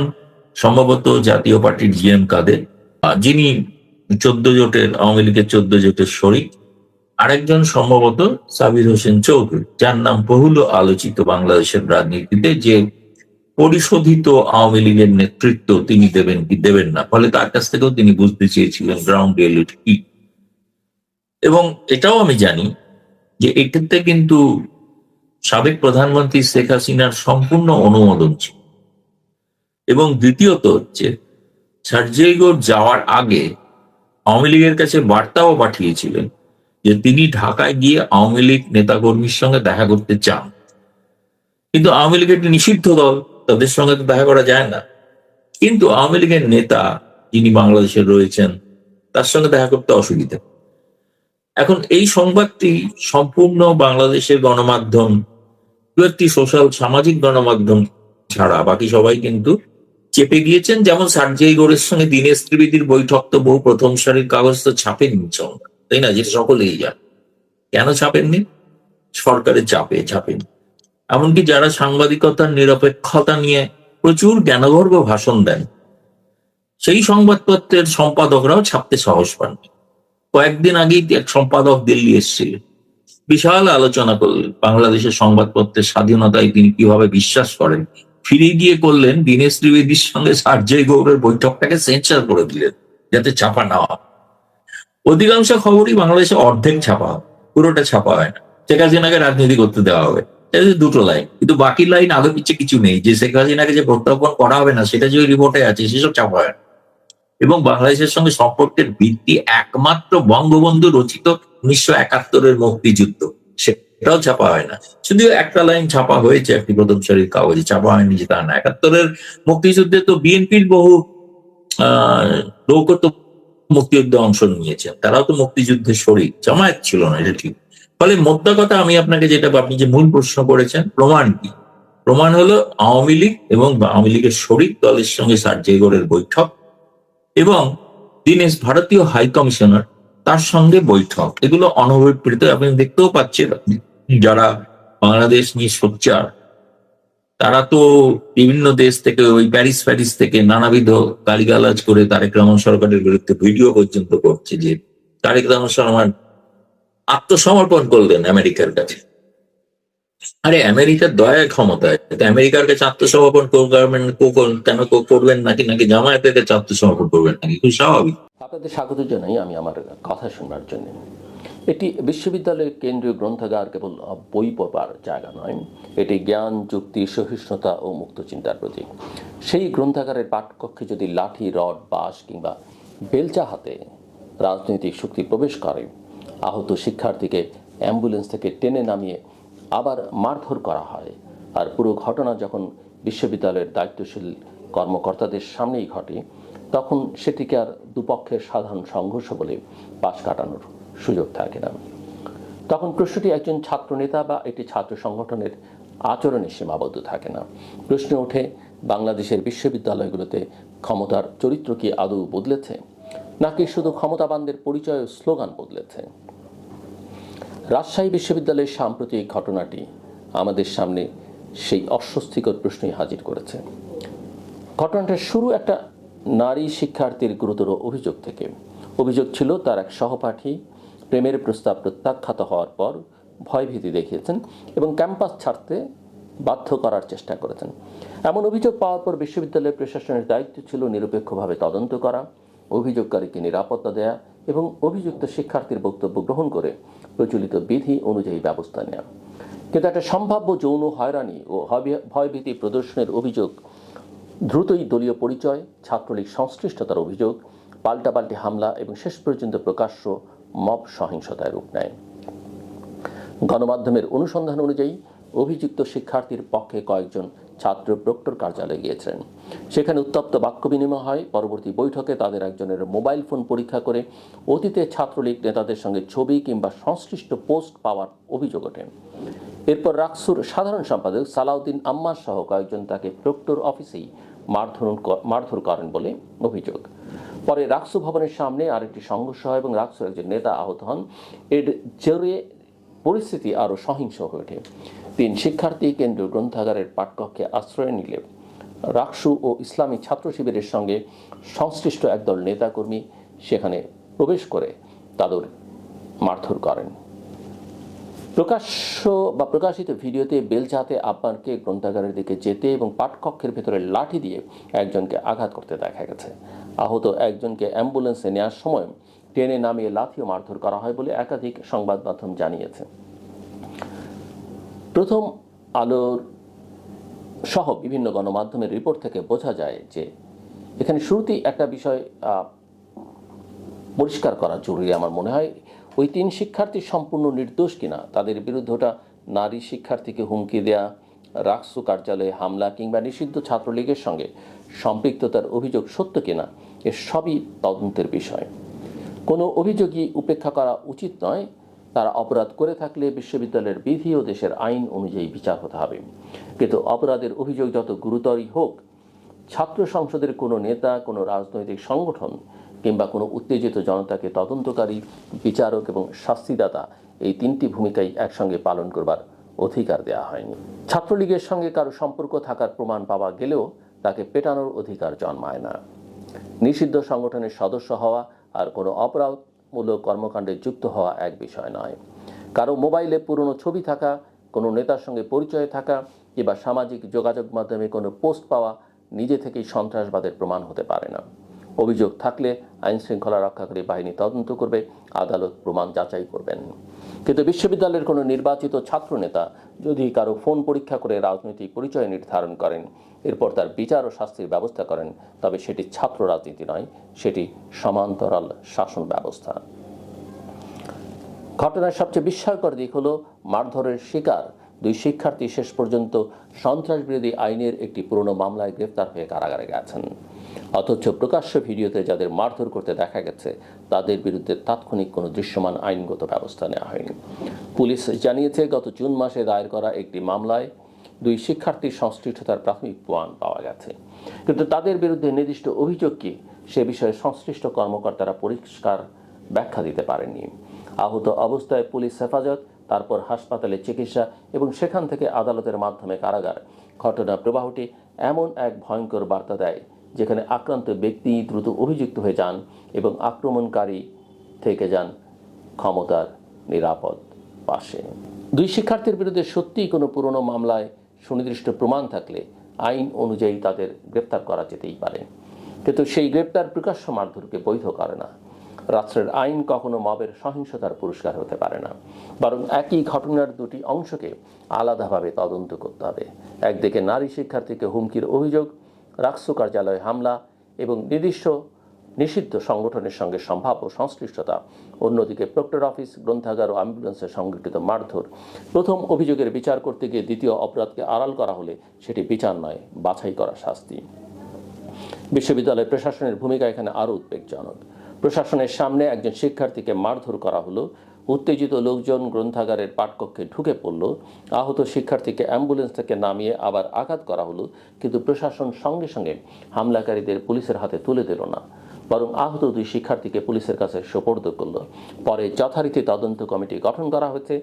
সম্ভবত জাতীয় পার্টির জিএম কাদের, যিনি 14 জোটের আওয়ামী লীগের 14 জোটের শরিক, আরেকজন সম্ভবত সাবির হোসেন চৌধুরী, যার নাম বহুল আলোচিত বাংলাদেশের রাজনীতিতে, যে পরিশোধিত আওয়ামী লীগের নেতৃত্ব তিনি দেবেন কি দেবেন না। ফলে তার কাছ থেকেও তিনি বুঝতে চেয়েছিলেন গ্রাউন্ড রিয়েলিটি কি। এবং এটাও আমি জানি যে এক্ষেত্রে কিন্তু সাবেক প্রধানমন্ত্রী শেখ হাসিনার সম্পূর্ণ অনুমোদন ছিল। এবং দ্বিতীয়ত হচ্ছে, সার্জিও গোট যাওয়ার আগে আওয়ামী লীগের কাছে বার্তাও পাঠিয়েছিলেন যে তিনি ঢাকায় গিয়ে আওয়ামী লীগ নেতাকর্মীর সঙ্গে দেখা করতে চান। কিন্তু আওয়ামী লীগ একটি নিষিদ্ধ দল, তাদের সঙ্গে তো দেখা করা যায় না। কিন্তু আওয়ামী লীগের নেতা যিনি বাংলাদেশে রয়েছেন তার সঙ্গে দেখা করতে অসুবিধা। এখন এই সংবাদটি সম্পূর্ণ বাংলাদেশের গণমাধ্যম, দু একটি সামাজিক গণমাধ্যম ছাড়া বাকি সবাই কিন্তু চেপে গিয়েছেন। যেমন সার্জিও গোটের সঙ্গে দীনেশ ত্রিবেদীর বৈঠক তো বহু প্রথম সারির কাগজ তো ছাপেননি, তাই না, যেটা সকলেই জানে। কেন ছাপেননি? সরকারের চাপে ছাপেন। এমনকি যারা সাংবাদিকতার নিরপেক্ষতা নিয়ে প্রচুর জ্ঞানগর্ভ ভাষণ দেন, সেই সংবাদপত্রের সম্পাদকরাও ছাপতে সাহস পাননি। কয়েকদিন আগেই এক সম্পাদক দিল্লি এসেছিল, বিশাল আলোচনা করলেন বাংলাদেশের সংবাদপত্রের স্বাধীনতায় তিনি কিভাবে বিশ্বাস করেন। ফিরে গিয়ে করলেন দীনেশ ত্রিবেদীর সঙ্গে সার্জিও গোটের বৈঠকটাকে সেন্সার করে দিলেন যাতে ছাপা না হয়। অধিকাংশ খবরই বাংলাদেশে অর্ধেক ছাপা হয়, পুরোটা ছাপা হয় না। শেখ হাসিনাকে রাজনীতি করতে দেওয়া হবে, এই যে দুটো লাইন, কিন্তু বাকি লাইন আগে পিছিয়ে কিছু নেই। যে শেখ হাসিনাকে যে প্রত্যার্পণ করা হবে না সেটা যে ওই রিপোর্টে আছে সেসব চাপা হয় না। এবং বাংলাদেশের সঙ্গে সম্পর্কের ভিত্তি একমাত্র বঙ্গবন্ধু রচিত 1971-এর মুক্তিযুদ্ধ, সেটাও ছাপা হয় না। যদিও একটা লাইন ছাপা হয়েছে একটি প্রথম সারির কাগজে, ছাপা হয়নি যে তা না। 71-এর মুক্তিযুদ্ধে তো বিএনপির বহু লোক তো মুক্তিযুদ্ধে অংশ নিয়েছেন, তারাও তো মুক্তিযুদ্ধে শরীক, জামায়াত ছিল না, এটা ঠিক। ফলে মোদ্দা কথা আমি আপনাকে যেটা, আপনি যে মূল প্রশ্ন করেছেন, প্রমাণ কি? প্রমাণ হলো আওয়ামী লীগ এবং আওয়ামী লীগের শরিক দলের সঙ্গে সার্জিগোরের বৈঠক এবং দীনেশ ভারতীয় হাই কমিশনার তার সঙ্গে বৈঠক, এগুলো অনভিপ্রেত। আপনি দেখতেও পাচ্ছেন যারা বাংলাদেশ নিয়ে সোচ্চার, তারা তো বিভিন্ন দেশ থেকে, ওই প্যারিস থেকে নানাবিধ গালিগালাজ করে তারেক রহমান সরকারের বিরুদ্ধে ভিডিও পর্যন্ত করছে যে তারেক রহমান সরকার আত্মসমর্পণ করলেন আমেরিকার কাছে। আরে আমেরিকার দয়ায় ক্ষমতায়, আমেরিকার কাছে আত্মসমর্পণ করবেন কেন করবেন নাকি জামায়াতের কাছে আত্মসমর্পণ করবেন নাকি? খুব স্বাভাবিক। আপনাদের স্বাগত জানাই আমি আমার কথা শুনবার জন্য। এটি বিশ্ববিদ্যালয়ের কেন্দ্রীয় গ্রন্থাগার কেবল বই পড়বার জায়গা নয়, এটি জ্ঞান, যুক্তি, সহিষ্ণুতা ও মুক্ত চিন্তার প্রতীক। সেই গ্রন্থাগারের পাঠকক্ষে যদি লাঠি, রড, বাঁশ কিংবা বেলচা হাতে রাজনৈতিক শক্তি প্রবেশ করে, আহত শিক্ষার্থীকে অ্যাম্বুলেন্স থেকে টেনে নামিয়ে আবার মারধর করা হয়, আর পুরো ঘটনা যখন বিশ্ববিদ্যালয়ের দায়িত্বশীল কর্মকর্তাদের সামনেই ঘটে, তখন সেটিকে আর দুপক্ষের সাধারণ সংঘর্ষ বলে পাশ কাটানোর সুযোগ থাকে না। তখন প্রশ্নটি একজন ছাত্র নেতা বা একটি ছাত্র সংগঠনের আচরণে সীমাবদ্ধ থাকে না। প্রশ্ন ওঠে, বাংলাদেশের বিশ্ববিদ্যালয়গুলোতে ক্ষমতার চরিত্র কি আদৌ বদলেছে, নাকি শুধু ক্ষমতাবানদের পরিচয় ও স্লোগান বদলেছে? রাজশাহী বিশ্ববিদ্যালয়ের সাম্প্রতিক ঘটনাটি আমাদের সামনে সেই অস্বস্তিকর প্রশ্নই হাজির করেছে। ঘটনাটার শুরু একটা নারী শিক্ষার্থীর গুরুতর অভিযোগ থেকে। অভিযোগ ছিল তার এক সহপাঠী প্রেমের প্রস্তাব প্রত্যাখ্যাত হওয়ার পর ভয়ভীতি দেখিয়েছেন এবং ক্যাম্পাস ছাড়তে বাধ্য করার চেষ্টা করেছেন। এমন অভিযোগ পাওয়ার পর বিশ্ববিদ্যালয়ের প্রশাসনের দায়িত্ব ছিল নিরপেক্ষভাবে তদন্ত করা, অভিযোগকারীকে নিরাপত্তা দেয়া এবং অভিযুক্ত শিক্ষার্থীর বক্তব্য গ্রহণ করে প্রচলিত বিধি অনুযায়ী ব্যবস্থা নেওয়া। কিন্তু একটা সম্ভাব্য যৌন হয়রানি ও ভয়ভীতি প্রদর্শনের অভিযোগ দ্রুতই দলীয় পরিচয়, ছাত্রলীগ সংশ্লিষ্টতার অভিযোগ, পাল্টাপাল্টি হামলা এবং শেষ পর্যন্ত প্রকাশ্য মব সহিংসতায় রূপ নেয়। গণমাধ্যমের অনুসন্ধান অনুযায়ী অভিযুক্ত শিক্ষার্থীর পক্ষে কয়েকজন ছাত্র প্রক্টর কার্যালয়ে গিয়েছিলেন। সেখানে উত্তপ্ত বাক্য বিনিময় হয়। পরবর্তী বৈঠকে তাদের একজনের মোবাইল ফোন পরীক্ষা করে অতীতে ছাত্রলীগ নেতাদের সঙ্গে ছবি কিংবা সংশ্লিষ্ট পোস্ট পাওয়ার অভিযোগ ওঠে। এরপর রাকসুর সাধারণ সম্পাদক সালাউদ্দিন আম্মার সহ কয়েকজন তাকে প্রক্টর অফিসেই মারধর করেন বলে অভিযোগ। পরে রাকসু ভবনের সামনে আরেকটি সংঘর্ষ হয় এবং রাকসুর একজন নেতা আহত হন। এর জেরে পরিস্থিতি আরও সহিংস হয়ে ওঠে। 3 শিক্ষার্থী কেন্দ্রীয় গ্রন্থাগারের পাঠকক্ষে আশ্রয় নিলে রাকসু ও ইসলামী ছাত্র শিবিরের সঙ্গে সংশ্লিষ্ট একদল নেতাকর্মী সেখানে প্রবেশ করে তাদের মারধর করেন। প্রকাশিত ভিডিওতে বেলচাতে আব্বারকে গ্রন্থাগারের দিকে যেতে এবং পাঠকক্ষের ভেতরে লাঠি দিয়ে একজনকে আঘাত করতে দেখা গেছে। আহত একজনকে অ্যাম্বুলেন্সে নেওয়ার সময় টেনে নামিয়ে লাথি ও মারধর করা হয় বলে একাধিক সংবাদ মাধ্যম জানিয়েছে। প্রথম আলোর সহ বিভিন্ন গণমাধ্যমের রিপোর্ট থেকে বোঝা যায় যে এখানে শুরুতেই একটা বিষয় পরিষ্কার করা জরুরি আমার মনে হয়। ওই 3 শিক্ষার্থী সম্পূর্ণ নির্দোষ কিনা, তাদের বিরুদ্ধে ওটা নারী শিক্ষার্থীকে হুমকি দেয়া, রাকসু কার্যালয়ে হামলা কিংবা নিষিদ্ধ ছাত্রলীগের সঙ্গে সম্পৃক্ততার অভিযোগ সত্য কিনা, এর সবই তদন্তের বিষয়। কোনো অভিযোগই উপেক্ষা করা উচিত নয়। তারা অপরাধ করে থাকলে বিশ্ববিদ্যালয়ের বিধি ও দেশের আইন অনুযায়ী বিচার হতে হবে। কিন্তু অপরাধের অভিযোগ যত গুরুতরই হোক, ছাত্র সংসদের কোনো নেতা, কোনো রাজনৈতিক সংগঠন কিংবা কোনো উত্তেজিত জনতাকে তদন্তকারী, বিচারক এবং শাস্তিদাতা, এই 3টি ভূমিকাই একসঙ্গে পালন করবার অধিকার দেওয়া হয়নি। ছাত্রলীগের সঙ্গে কারো সম্পর্ক থাকার প্রমাণ পাওয়া গেলেও তাকে পেটানোর অধিকার জন্মায় না। নিষিদ্ধ সংগঠনের সদস্য হওয়া আর কোনো অপরাধমূলক কর্মকাণ্ডে যুক্ত হওয়া এক বিষয় নয়। কারো মোবাইলে পুরনো ছবি থাকা, কোনো নেতার সঙ্গে পরিচয় থাকা কিংবা সামাজিক যোগাযোগ মাধ্যমে কোনো পোস্ট পাওয়া নিজে থেকেই সন্ত্রাসবাদের প্রমাণ হতে পারে না। অভিযোগ থাকলে আইন শৃঙ্খলা রক্ষাকারী বাহিনী তদন্ত করবে, আদালত প্রমাণ যাচাই করবেন। কিন্তু বিশ্ববিদ্যালয়ের কোনো নির্বাচিত ছাত্রনেতা যদি কারো ফোন পরীক্ষা করে রাজনৈতিক পরিচয় নির্ধারণ করেন, এরপর তার বিচার ও শাস্তির ব্যবস্থা করেন, তবে সেটি ছাত্র রাজনীতি নয়, সেটি সমান্তরাল শাসন ব্যবস্থা। ঘটনার সবচেয়ে বিস্ময়কর দিক হলো মারধরের শিকার দুই শিক্ষার্থী শেষ পর্যন্ত সন্ত্রাস বিরোধী আইনের একটি পুরনো মামলায় গ্রেফতার হয়ে কারাগারে গেছেন। অথচ প্রকাশ্য ভিডিওতে যাদের মারধর করতে দেখা গেছে তাদের বিরুদ্ধে তাৎক্ষণিক কোনো দৃশ্যমান আইনগত ব্যবস্থা নেওয়া হয়নি। পুলিশ জানিয়েছে, গত জুন মাসে দায়ের করা একটি মামলায় দুই শিক্ষার্থীর সংশ্লিষ্টতার প্রাথমিক প্রমাণ পাওয়া গেছে, কিন্তু তাদের বিরুদ্ধে নির্দিষ্ট অভিযোগ কি সে বিষয়ে সংশ্লিষ্ট কর্মকর্তারা পরিষ্কার ব্যাখ্যা দিতে পারেননি। আহত অবস্থায় পুলিশ হেফাজত, তারপর হাসপাতালে চিকিৎসা এবং সেখান থেকে আদালতের মাধ্যমে কারাগার। ঘটনার প্রবাহটি এমন এক ভয়ঙ্কর বার্তা দেয় যেখানে আক্রান্ত ব্যক্তি দ্রুত অভিযুক্ত হয়ে যান এবং আক্রমণকারী থেকে যান ক্ষমতার নিরাপদ পাশে। দুই শিক্ষার্থীর বিরুদ্ধে সত্যিই কোনো পুরনো মামলায় সুনির্দিষ্ট প্রমাণ থাকলে আইন অনুযায়ী তাদের গ্রেপ্তার করা যেতেই পারে, কিন্তু সেই গ্রেপ্তার প্রকাশ্য মারধরকে বৈধ করে না। রাষ্ট্রের আইন কখনো মবের সহিংসতার পুরস্কার হতে পারে না, বরং একই ঘটনার দুটি অংশকে আলাদাভাবে তদন্ত করতে হবে। একদিকে নারী শিক্ষার্থীকে হুমকির অভিযোগ, রাকসু কার্যালয়ে হামলা এবং নিষিদ্ধ সংগঠনের সঙ্গে সম্ভাব্য সংশ্লিষ্টতা, অন্যদিকে প্রক্টর অফিস, গ্রন্থাগার ও অ্যাম্বুলেন্সে সংঘটিত মারধর। প্রথম অভিযোগের বিচার করতে গিয়ে দ্বিতীয় অপরাধকে আড়াল করা হলে সেটি বিচার নয়, বাছাই করা শাস্তি। বিশ্ববিদ্যালয় প্রশাসনের ভূমিকা এখানে আরও উদ্বেগজনক। প্রশাসনের সামনে একজন শিক্ষার্থীকে মারধর করা হলো, উত্তেজিত লোকজন গ্রন্থাগারের পাঠকক্ষে ঢুকে পড়ল, আহত শিক্ষার্থীকে অ্যাম্বুলেন্স থেকে নামিয়ে আবার আঘাত করা হলো, কিন্তু প্রশাসন সঙ্গে সঙ্গে হামলাকারীদের পুলিশের হাতে তুলে দিল না, বরং আহত দুই শিক্ষার্থীকে পুলিশের কাছে সোপর্দ করল। পরে যথারীতি তদন্ত কমিটি গঠন করা হয়েছে।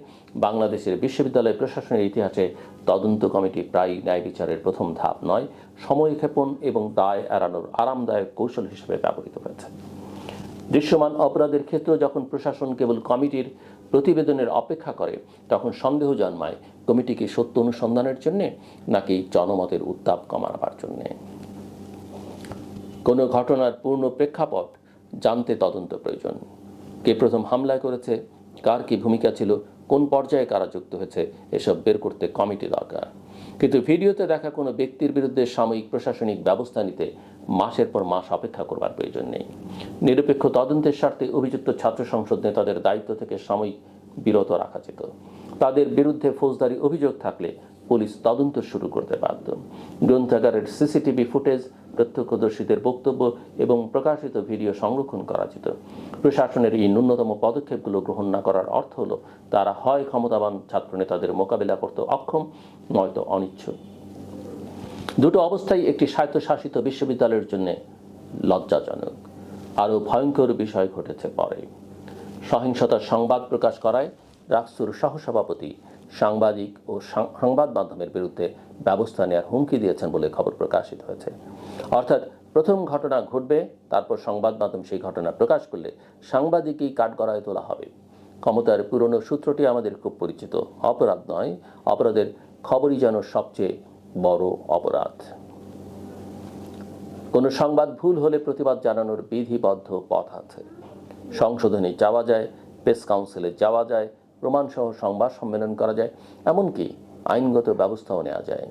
বাংলাদেশের বিশ্ববিদ্যালয় প্রশাসনের ইতিহাসে তদন্ত কমিটি প্রায় ন্যায় বিচারের প্রথম ধাপ নয়, সময়ক্ষেপণ এবং দায় এড়ানোর আরামদায়ক কৌশল হিসেবে ব্যবহৃত হয়েছে। দৃশ্যমান অপরাধের ক্ষেত্রে যখন প্রশাসন কেবল কমিটির প্রতিবেদনের অপেক্ষা করে, তখন সন্দেহ জন্মায় কমিটি কি সত্য অনুসন্ধানের জন্য নাকি জনমতের উত্তাপ কমাবার জন্য। কোনো ঘটনার পূর্ণ প্রেক্ষাপট জানতে তদন্ত প্রয়োজন। কে প্রথম হামলা করেছে, কার কি ভূমিকা ছিল, কোন পর্যায়ে কারা যুক্ত হয়েছে, এসব বের করতে কমিটি দরকার। কিন্তু ভিডিওতে দেখা কোনো ব্যক্তির বিরুদ্ধে সাময়িক প্রশাসনিক ব্যবস্থা নিতে মাসের পর মাস অপেক্ষা করবার প্রয়োজন নেই। নিরপেক্ষ তদন্তের স্বার্থে অভিযুক্ত ছাত্র সংসদ নেতাদের দায়িত্ব থেকে সাময়িক বিরত রাখা যেত। তাদের বিরুদ্ধে ফৌজদারি অভিযোগ থাকলে পুলিশ তদন্ত শুরু করতে পারত। গ্রন্থাগারের সিসিটিভি ফুটেজ, প্রত্যক্ষদর্শীদের বক্তব্য এবং প্রকাশিত ভিডিও সংরক্ষণ করা যেত। প্রশাসনের এই ন্যূনতম পদক্ষেপগুলো গ্রহণ না করার অর্থ হলো তারা হয় ক্ষমতাবান ছাত্রনেতাদের মোকাবিলা করতে অক্ষম, নয়তো অনিচ্ছুক। দুটো অবস্থায় একটি স্বায়ত্তশাসিত বিশ্ববিদ্যালয়ের জন্য লজ্জাজনক। আরও ভয়ঙ্কর বিষয় ঘটেছে পরে। সহিংসতার সংবাদ প্রকাশ করায় রাকসুর সহসভাপতি সাংবাদিক ও সংবাদ মাধ্যমের বিরুদ্ধে ব্যবস্থা নেওয়ার হুমকি দিয়েছেন বলে খবর প্রকাশিত হয়েছে। অর্থাৎ প্রথম ঘটনা ঘটবে, তারপর সংবাদ মাধ্যম সেই ঘটনা প্রকাশ করলে সাংবাদিকই কাঠগড়ায় তোলা হবে। ক্ষমতার পুরনো সূত্রটি আমাদের খুব পরিচিত। অপরাধ নয়, অপরাধের খবরই যেন সবচেয়ে বড় অপরাধ। কোনো সংবাদ ভুল হলে প্রতিবাদ জানানোর বিধিবদ্ধ পথ আছে। সংশোধনে যাওয়া যায়, প্রেস কাউন্সিলে যাওয়া যায়, প্রমাণসহ সংবাদ সম্মেলন করা যায়, এমনকি আইনগত ব্যবস্থাও নেওয়া যায়।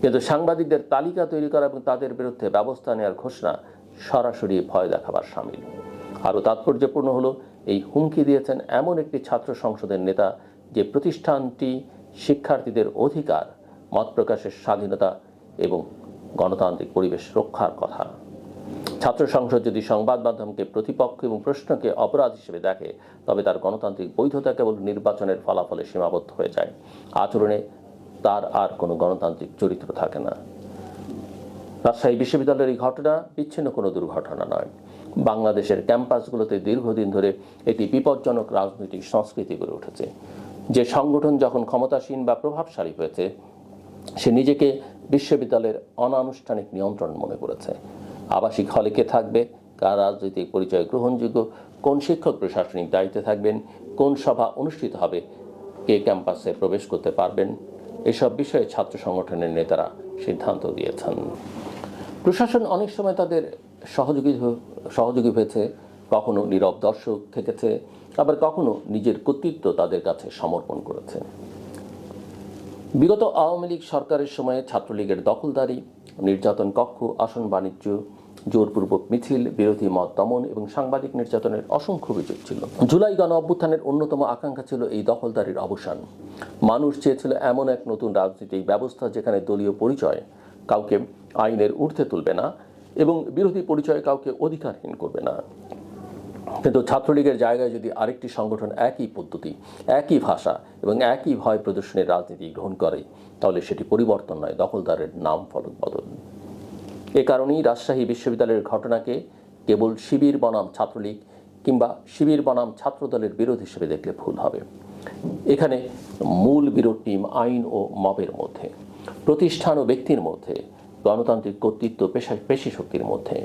কিন্তু সাংবাদিকদের তালিকা তৈরি করা এবং তাদের বিরুদ্ধে ব্যবস্থা নেওয়ার ঘোষণা সরাসরি ভয় দেখাবার শামিল। আরও তাৎপর্যপূর্ণ হলো, এই হুমকি দিয়েছেন এমন একটি ছাত্র সংসদের নেতা যে প্রতিষ্ঠানটি শিক্ষার্থীদের অধিকার, মত প্রকাশের স্বাধীনতা এবং গণতান্ত্রিক পরিবেশ রক্ষার কথা। ছাত্র সংসদ যদি সংবাদ মাধ্যমকে প্রতিপক্ষ এবং প্রশ্নকে অপরাধ হিসেবে দেখে, তবে তার গণতান্ত্রিক বৈধতা কেবল নির্বাচনের ফলাফলে সীমাবদ্ধ হয়ে যায়। আচরণে তার আর কোনো গণতান্ত্রিক চরিত্র থাকে না। রাজশাহী বিশ্ববিদ্যালয়ের এই ঘটনা বিচ্ছিন্ন কোনো দুর্ঘটনা নয়। বাংলাদেশের ক্যাম্পাসগুলোতে দীর্ঘদিন ধরে একটি বিপজ্জনক রাজনৈতিক সংস্কৃতি গড়ে উঠেছে। যে সংগঠন যখন ক্ষমতাসীন বা প্রভাবশালী হয়েছে, সে নিজেকে বিশ্ববিদ্যালয়ের অনানুষ্ঠানিক নিয়ন্ত্রণ মনে করেছে। আবাসিক হলে কে থাকবে, কার রাজনৈতিক পরিচয় গ্রহণযোগ্য, কোন শিক্ষক প্রশাসনিক দায়িত্বে থাকবেন, কোন সভা অনুষ্ঠিত হবে, কে ক্যাম্পাসে প্রবেশ করতে পারবেন, এসব বিষয়ে ছাত্র সংগঠনের নেতারা সিদ্ধান্ত দিয়েছেন। প্রশাসন অনেক সময় তাদের সহযোগী হয়েছে কখনো নীরব দর্শক থেকেছে, আবার কখনো নিজের কর্তৃত্ব তাদের কাছে সমর্পণ করেছে। বিগত আওয়ামী লীগ সরকারের সময়ে ছাত্রলীগের দখলদারি, নির্যাতন কক্ষ, আসন বাণিজ্য, জোরপূর্বক মিছিল, বিরোধী মত দমন এবং সাংবাদিক নির্যাতনের অসংখ্য অভিযোগ ছিল। জুলাই গণ অভ্যুত্থানের অন্যতম আকাঙ্ক্ষা ছিল এই দখলদারির অবসান। মানুষ চেয়েছিল এমন এক নতুন রাজনৈতিক ব্যবস্থা যেখানে দলীয় পরিচয় কাউকে আইনের ঊর্ধ্বে তুলবে না এবং বিরোধী পরিচয় কাউকে অধিকারহীন করবে না। কিন্তু ছাত্রলীগের জায়গায় যদি আরেকটি সংগঠন একই পদ্ধতি, একই ভাষা এবং একই ভয় প্রদর্শনের রাজনীতি গ্রহণ করে, তাহলে সেটি পরিবর্তন নয়, দখলদারের নাম ফলক বদল। এ কারণেই রাজশাহী বিশ্ববিদ্যালয়ের ঘটনাকে কেবল শিবির বনাম ছাত্রলীগ কিংবা শিবির বনাম ছাত্রদলের বিরোধ হিসেবে দেখলে ভুল হবে। এখানে মূল বিরোধ টিম আইন ও মবের মধ্যে, প্রতিষ্ঠান ও ব্যক্তির মধ্যে, গণতান্ত্রিক কর্তৃত্ব পেশি শক্তির মধ্যে।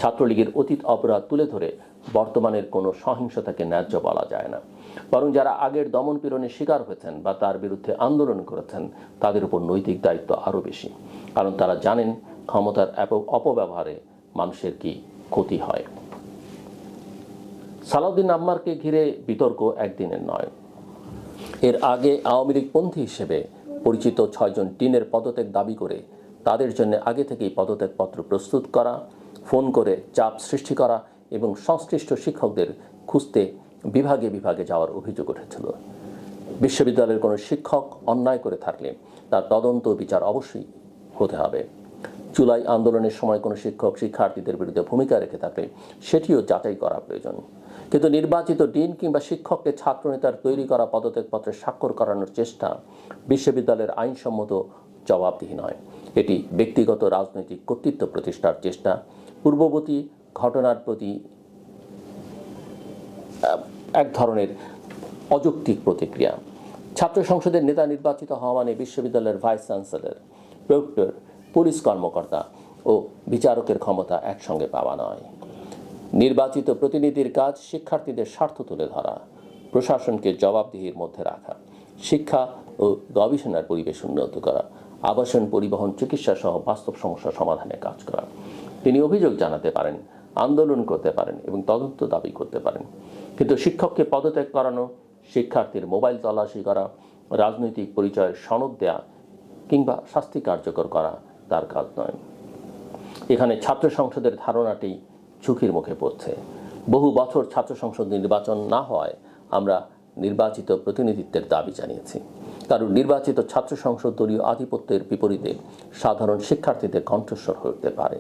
ছাত্রলীগের অতীত অপরাধ তুলে ধরে বর্তমানের কোনো সহিংসতাকে ন্যায্য বলা যায় না, বরং যারা আগের দমন পীড়নের শিকার হয়েছেন বা তার বিরুদ্ধে আন্দোলন করেছেন তাদের উপর নৈতিক দায়িত্ব আরও বেশি, কারণ তারা জানেন ক্ষমতার অপব্যবহারে মানুষের কি ক্ষতি হয়। সালাউদ্দিন আম্মারকে ঘিরে বিতর্ক একদিনের নয়। এর আগে আওয়ামী লীগ পন্থী হিসেবে পরিচিত 6 জন ডিনের পদত্যাগ দাবি করে তাদের জন্য আগে থেকেই পদত্যাগপত্র প্রস্তুত করা, ফোন করে চাপ সৃষ্টি করা এবং সংশ্লিষ্ট শিক্ষকদের খুঁজতে বিভাগে বিভাগে যাওয়ার অভিযোগ উঠেছিল। বিশ্ববিদ্যালয়ের কোনো শিক্ষক অন্যায় করে থাকলে তার তদন্ত বিচার অবশ্যই হতে হবে। জুলাই আন্দোলনের সময় কোনো শিক্ষক শিক্ষার্থীদের বিরুদ্ধে ভূমিকা রেখে থাকলে সেটিও যাচাই করা প্রয়োজন। কিন্তু নির্বাচিত ডিন কিংবা শিক্ষককে ছাত্রনেতার তৈরি করা পদত্যাগপত্রে স্বাক্ষর করানোর চেষ্টা বিশ্ববিদ্যালয়ের আইনসম্মত জবাবদিহি নয়, এটি ব্যক্তিগত রাজনৈতিক কর্তৃত্ব প্রতিষ্ঠার চেষ্টা, পূর্ববর্তী ঘটনার প্রতি এক ধরনের অযৌক্তিক প্রতিক্রিয়া। ছাত্র সংসদের নেতা নির্বাচিত হওয়া মানে বিশ্ববিদ্যালয়ের ভাইস চ্যান্সেলর, প্রক্টর, পুলিশ কর্মকর্তা ও বিচারকের ক্ষমতা একসঙ্গে পাওয়া নয়। নির্বাচিত প্রতিনিধির কাজ শিক্ষার্থীদের স্বার্থ তুলে ধরা, প্রশাসনকে জবাবদিহির মধ্যে রাখা, শিক্ষা ও গবেষণার পরিবেশ উন্নত করা, আবাসন, পরিবহন, চিকিৎসা সহ বাস্তব সমস্যা সমাধানে কাজ করা। তিনি অভিযোগ জানাতে পারেন, আন্দোলন করতে পারেন এবং তদন্ত দাবি করতে পারেন, কিন্তু শিক্ষককে পদত্যাগ করানো, শিক্ষার্থীর মোবাইল তল্লাশি করা, রাজনৈতিক পরিচয়ের সনদ দেয়া কিংবা শাস্তি কার্যকর করা তার কাজ নয়। এখানে ছাত্র সংসদের ধারণাটি ঝুঁকির মুখে পড়ছে। বহু বছর ছাত্র সংসদ নির্বাচন না হওয়ায় আমরা নির্বাচিত প্রতিনিধিত্বের দাবি জানিয়েছি, কারণ নির্বাচিত ছাত্র সংসদ দলীয় আধিপত্যের বিপরীতে সাধারণ শিক্ষার্থীদের কণ্ঠস্বর হয়ে উঠতে পারে,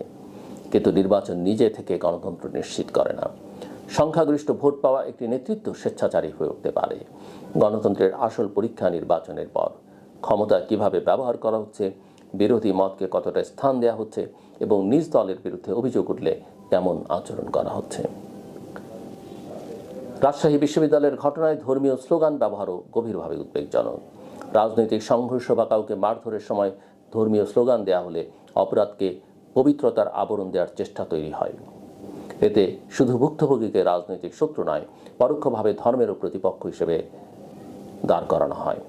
কিন্তু নির্বাচন নিজে থেকে গণতন্ত্র নিশ্চিত করে না। সংখ্যাগরিষ্ঠ ভোট পাওয়া একটি নেতৃত্ব স্বেচ্ছাচারী হয়ে উঠতে পারে। গণতন্ত্রের আসল পরীক্ষা নির্বাচনের পর। ক্ষমতা কিভাবে ব্যবহার করা হচ্ছে, বিরোধী মতকে কতটা স্থান দেওয়া হচ্ছে এবং নিজ দলের বিরুদ্ধে অভিযোগ উঠলে কেমন আচরণ করা হচ্ছে। রাজশাহী বিশ্ববিদ্যালয়ের ঘটনায় ধর্মীয় স্লোগান ব্যবহারও গভীরভাবে উদ্বেগজনক। রাজনৈতিক সংঘর্ষ বা কাউকে মারধরের সময় ধর্মীয় স্লোগান দেওয়া হলে অপরাধকে পবিত্রতার আবরণ দেওয়ার চেষ্টা তৈরি হয়। এতে শুধু ভুক্তভোগীকে রাজনৈতিক শত্রু নয়, পরোক্ষভাবে ধর্মেরও প্রতিপক্ষ হিসেবে দাঁড় করানো হয়।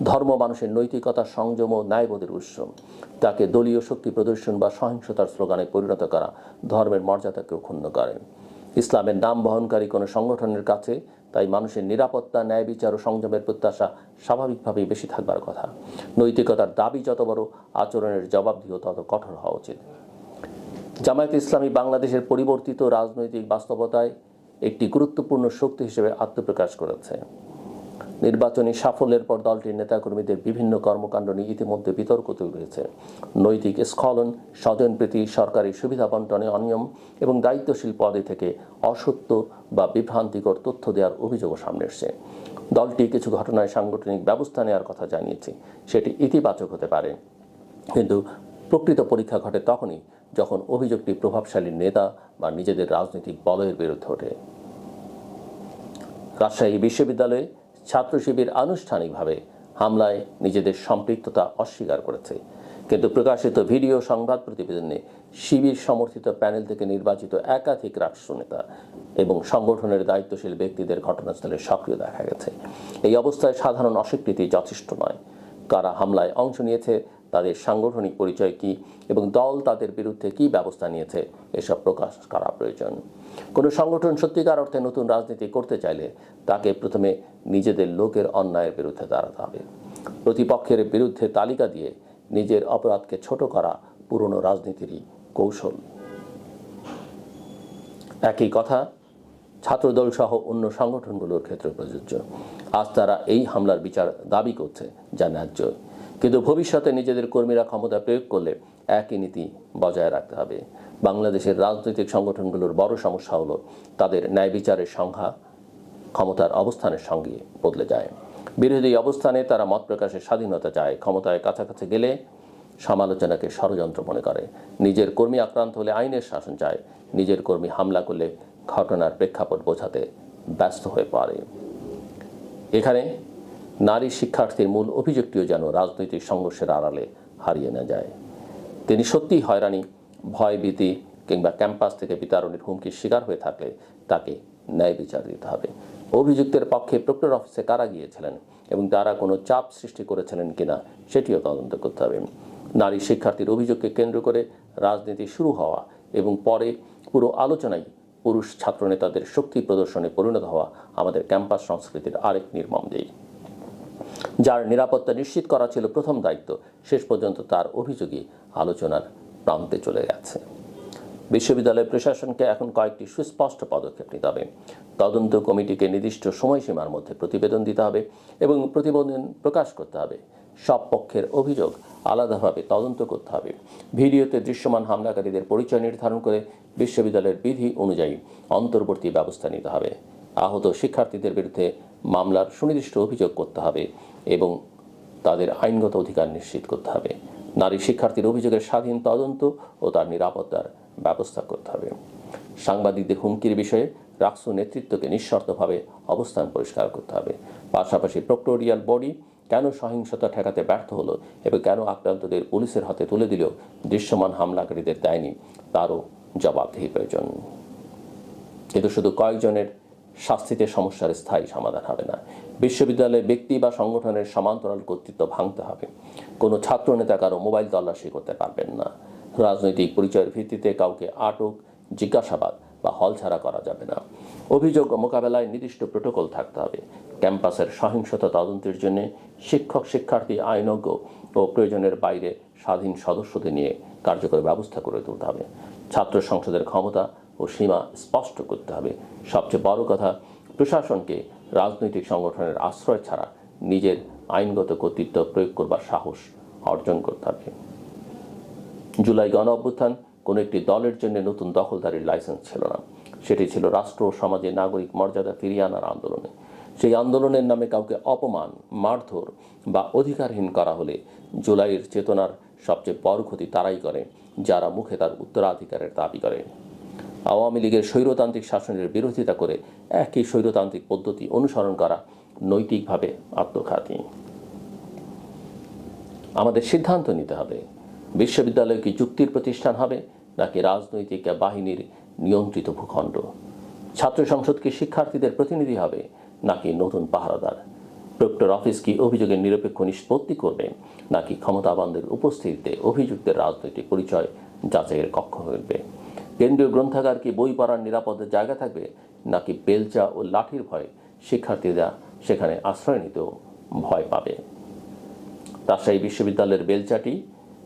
ধর্ম মানুষের নৈতিকতা, সংযম ও ন্যায়বোধের উৎস। তাকে দলীয় শক্তি প্রদর্শন বা সহিংসতার স্লোগানে পরিণত করা ধর্মের মর্যাদাকেও ক্ষুণ্ণ করে। ইসলামের নাম বহনকারী কোনো সংগঠনের কাছে তাই মানুষের নিরাপত্তা, ন্যায় বিচার ও সংযমের প্রত্যাশা স্বাভাবিকভাবেই বেশি থাকবার কথা। নৈতিকতার দাবি যত বড়, আচরণের জবাবদিহিও তত কঠোর হওয়া উচিত। জামায়াতে ইসলামী বাংলাদেশের পরিবর্তিত রাজনৈতিক বাস্তবতায় একটি গুরুত্বপূর্ণ শক্তি হিসেবে আত্মপ্রকাশ করেছে। নির্বাচনী সাফল্যের পর দলটির নেতাকর্মীদের বিভিন্ন কর্মকাণ্ড নিয়ে ইতিমধ্যে বিতর্ক তৈরি হয়েছে। নৈতিক স্খলন, স্বজনপ্রীতি, সরকারি সুবিধা বন্টনে অনিয়ম এবং দায়িত্বশীল পদে থেকে অসত্য বা বিভ্রান্তিকর তথ্য দেওয়ার অভিযোগও সামনে এসেছে। দলটি কিছু ঘটনায় সাংগঠনিক ব্যবস্থা নেওয়ার কথা জানিয়েছে। সেটি ইতিবাচক হতে পারে, কিন্তু প্রকৃত পরীক্ষা ঘটে তখনই যখন অভিযোগটি প্রভাবশালী নেতা বা নিজেদের রাজনৈতিক বলয়ের বিরুদ্ধে ওঠে। রাজশাহী বিশ্ববিদ্যালয়ে ছাত্র শিবির আনুষ্ঠানিকভাবে হামলায় নিজেদের সম্পৃক্ততা অস্বীকার করেছে, কিন্তু প্রকাশিত ভিডিও সংবাদ প্রতিবেদনে শিবির সমর্থিত প্যানেল থেকে নির্বাচিত একাধিক রাষ্ট্রনেতা এবং সংগঠনের দায়িত্বশীল ব্যক্তিদের ঘটনাস্থলে সক্রিয় দেখা গেছে। এই অবস্থায় সাধারণ অস্বীকৃতি যথেষ্ট নয়। কারা হামলায় অংশ নিয়েছে তাদের সাংগঠনিক পরিচয় কী এবং দল তাদের বিরুদ্ধে কী ব্যবস্থা নিয়েছে এসব প্রকাশ করা প্রয়োজন। কোনো সংগঠন সত্যিকার অর্থে নতুন রাজনীতি করতে চাইলে তাকে প্রথমে নিজেদের লোকের অন্যায়ের বিরুদ্ধে দাঁড়াতে হবে। প্রতিপক্ষের বিরুদ্ধে তালিকা দিয়ে নিজের অপরাধকে ছোট করা পুরনো রাজনীতিরই কৌশল। একই কথা ছাত্রদল সহ অন্য সংগঠনগুলোর ক্ষেত্রে প্রযোজ্য। আজ তারা এই হামলার বিচার দাবি করছে, যা ন্যায্য, কিন্তু ভবিষ্যতে নিজেদের কর্মীরা ক্ষমতা প্রয়োগ করলে একই নীতি বজায় রাখতে হবে। বাংলাদেশের রাজনৈতিক সংগঠনগুলোর বড় সমস্যা হলো তাদের ন্যায় বিচারের সংখ্যা ক্ষমতার অবস্থানের সঙ্গে বদলে যায়। বিরোধী অবস্থানে তারা মত প্রকাশের স্বাধীনতা চায়, ক্ষমতায় কাছাকাছি গেলে সমালোচনাকে ষড়যন্ত্র মনে করে। নিজের কর্মী আক্রান্ত হলে আইনের শাসন চায়, নিজের কর্মী হামলা করলে ঘটনার প্রেক্ষাপট বোঝাতে ব্যস্ত হয়ে পড়ে। এখানে নারী শিক্ষার্থীর মূল অভিযোগটিও যেন রাজনৈতিক সংঘর্ষের আড়ালে হারিয়ে না যায়। তিনি সত্যিই হয়রানি, ভয়ভীতি কিংবা ক্যাম্পাস থেকে বিতাড়নের হুমকির শিকার হয়ে থাকলে তাকে ন্যায় বিচার দিতে হবে। অভিযুক্তের পক্ষে প্রক্টর অফিসে কারা গিয়েছিলেন এবং তারা কোনো চাপ সৃষ্টি করেছিলেন কিনা সেটিও তদন্ত করতে হবে। নারী শিক্ষার্থীর অভিযোগকে কেন্দ্র করে রাজনীতি শুরু হওয়া এবং পরে পুরো আলোচনায় পুরুষ ছাত্রনেতাদের শক্তি প্রদর্শনে পরিণত হওয়া আমাদের ক্যাম্পাস সংস্কৃতির আরেক নির্মম দিক। যার নিরাপত্তা নিশ্চিত করা ছিল প্রথম দায়িত্ব, শেষ পর্যন্ত তার অভিযোগই আলোচনার প্রান্তে চলে গেছে। বিশ্ববিদ্যালয় প্রশাসনকে এখন কয়েকটি সুস্পষ্ট পদক্ষেপ নিতে হবে। তদন্ত কমিটিকে নির্দিষ্ট সময়সীমার মধ্যে প্রতিবেদন দিতে হবে এবং প্রতিবেদন প্রকাশ করতে হবে। সব পক্ষের অভিযোগ আলাদাভাবে তদন্ত করতে হবে। ভিডিওতে দৃশ্যমান হামলাকারীদের পরিচয় নির্ধারণ করে বিশ্ববিদ্যালয়ের বিধি অনুযায়ী অন্তর্বর্তী ব্যবস্থা নিতে হবে। আহত শিক্ষার্থীদের বিরুদ্ধে মামলার সুনির্দিষ্ট অভিযোগ করতে হবে এবং তাদের আইনগত অধিকার নিশ্চিত করতে হবে। নারী শিক্ষার্থীর অভিযোগের স্বাধীন তদন্ত ও তার নিরাপত্তার ব্যবস্থা করতে হবে। সাংবাদিকদের হুমকির বিষয়ে রাকসু নেতৃত্বকে নিঃশর্তভাবে অবস্থান পরিষ্কার করতে হবে। পাশাপাশি প্রক্টোরিয়াল বডি কেন সহিংসতা ঠেকাতে ব্যর্থ হলো এবং কেন আক্রান্তদের পুলিশের হাতে তুলে দিলেও দৃশ্যমান হামলাকারীদের দেয়নি, তারও জবাবদিহি প্রয়োজন। কিন্তু শুধু কয়েকজনের শাস্তিতে সমস্যার স্থায়ী সমাধান হবে না। বিশ্ববিদ্যালয়ে ব্যক্তি বা সংগঠনের সমান্তরাল কর্তৃত্ব ভাঙতে হবে। কোনো ছাত্র নেতা কারো মোবাইল তল্লাশি করতে পারবেন না। রাজনৈতিক পরিচয়ের ভিত্তিতে কাউকে আটক, জিজ্ঞাসাবাদ বা হলছাড়া করা যাবে না। অভিযোগ মোকাবেলায় নির্দিষ্ট প্রোটোকল থাকতে হবে। ক্যাম্পাসের সহিংসতা তদন্তের জন্য শিক্ষক, শিক্ষার্থী, আইনজ্ঞ ও প্রয়োজনের বাইরে স্বাধীন সদস্যদের নিয়ে কার্যকর ব্যবস্থা করে তুলতে হবে। ছাত্র সংসদের ক্ষমতা ও সীমা স্পষ্ট করতে হবে। সবচেয়ে বড় কথা, প্রশাসনকে রাজনৈতিক সংগঠনের আশ্রয় ছাড়া নিজের আইনগত কর্তৃত্ব প্রয়োগ করবার সাহস অর্জন করতে হবে। জুলাই গণ অভ্যুত্থান কোনো একটি দলের জন্য নতুন দখলদারির লাইসেন্স ছিল না, সেটি ছিল রাষ্ট্র ও সমাজে নাগরিক মর্যাদা ফিরিয়ে আনার আন্দোলনে। সেই আন্দোলনের নামে কাউকে অপমান, মারধর বা অধিকারহীন করা হলে জুলাইয়ের চেতনার সবচেয়ে বড় ক্ষতি তারাই করে যারা মুখে তার উত্তরাধিকারের দাবি করে। আওয়ামী লীগের স্বৈরতান্ত্রিক শাসনের বিরোধিতা করে একই স্বৈরতান্ত্রিক পদ্ধতি অনুসরণ করা নৈতিকভাবে আত্মঘাতী। আমাদের সিদ্ধান্ত নিতে হবে, বিশ্ববিদ্যালয় কি যুক্তির প্রতিষ্ঠান হবে নাকি রাজনৈতিক বাহিনীর নিয়ন্ত্রিত ভূখণ্ড? ছাত্র সংসদ কি শিক্ষার্থীদের প্রতিনিধি হবে নাকি নতুন পাহারাদার? প্রক্টর অফিস কি অভিযোগের নিরপেক্ষ নিষ্পত্তি করবে নাকি ক্ষমতাবানদের উপস্থিতিতে অভিযুক্তের রাজনৈতিক পরিচয় যাচাইয়ের কক্ষ হইবে? কেন্দ্রীয় গ্রন্থাগার কি বই পড়ার নিরাপদের জায়গা থাকবে নাকি বেলচা ও লাঠির ভয়ে শিক্ষার্থীরা সেখানে আশ্রয় নিতেও ভয় পাবে? রাজশাহী বিশ্ববিদ্যালয়ের বেলচাটি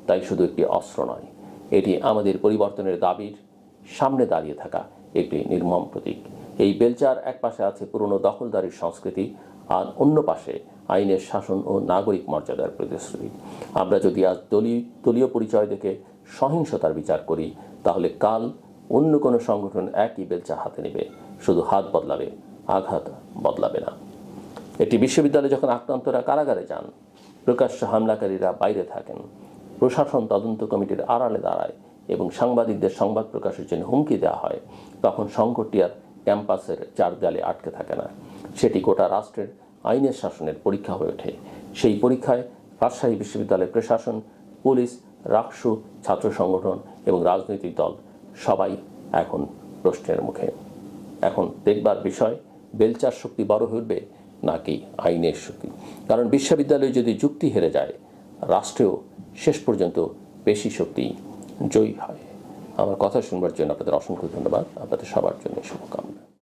তাই শুধু একটি অস্ত্র নয়, এটি আমাদের পরিবর্তনের দাবির সামনে দাঁড়িয়ে থাকা একটি নির্মম প্রতীক। এই বেলচার এক পাশে আছে পুরনো দখলদারির সংস্কৃতি, আর অন্য পাশে আইনের শাসন ও নাগরিক মর্যাদার প্রতিশ্রুতি। আমরা যদি আজ দলীয় পরিচয় দেখে সহিংসতার বিচার করি, তাহলে কাল অন্য কোনো সংগঠন একই বেলচা হাতে নেবে, শুধু হাত বদলাবে, আঘাত বদলাবে না। এটি বিশ্ববিদ্যালয়ে যখন আক্রান্তরা কারাগারে যান, প্রকাশ্য হামলাকারীরা বাইরে থাকেন, প্রশাসন তদন্ত কমিটির আড়ালে দাঁড়ায় এবং সাংবাদিকদের সংবাদ প্রকাশের জন্য হুমকি দেওয়া হয়, তখন সংকটটি আর ক্যাম্পাসের চার দেয়ালে আটকে থাকে না, সেটি গোটা রাষ্ট্রের আইনের শাসনের পরীক্ষা হয়ে ওঠে। সেই পরীক্ষায় রাজশাহী বিশ্ববিদ্যালয়ের প্রশাসন, পুলিশ, রাকসু, ছাত্র সংগঠন এবং রাজনৈতিক দল সবাই এখন প্রশ্নের মুখে। এখন দেখবার বিষয়, বেলচার শক্তি বড় হইবে নাকি আইনের শক্তি। কারণ বিশ্ববিদ্যালয়ে যদি যুক্তি হেরে যায়, রাষ্ট্রেও শেষ পর্যন্ত পেশি শক্তি জয়ী হয়। আমার কথা শুনবার জন্য আপনাদের অসংখ্য ধন্যবাদ। আপনাদের সবার জন্য শুভকামনা।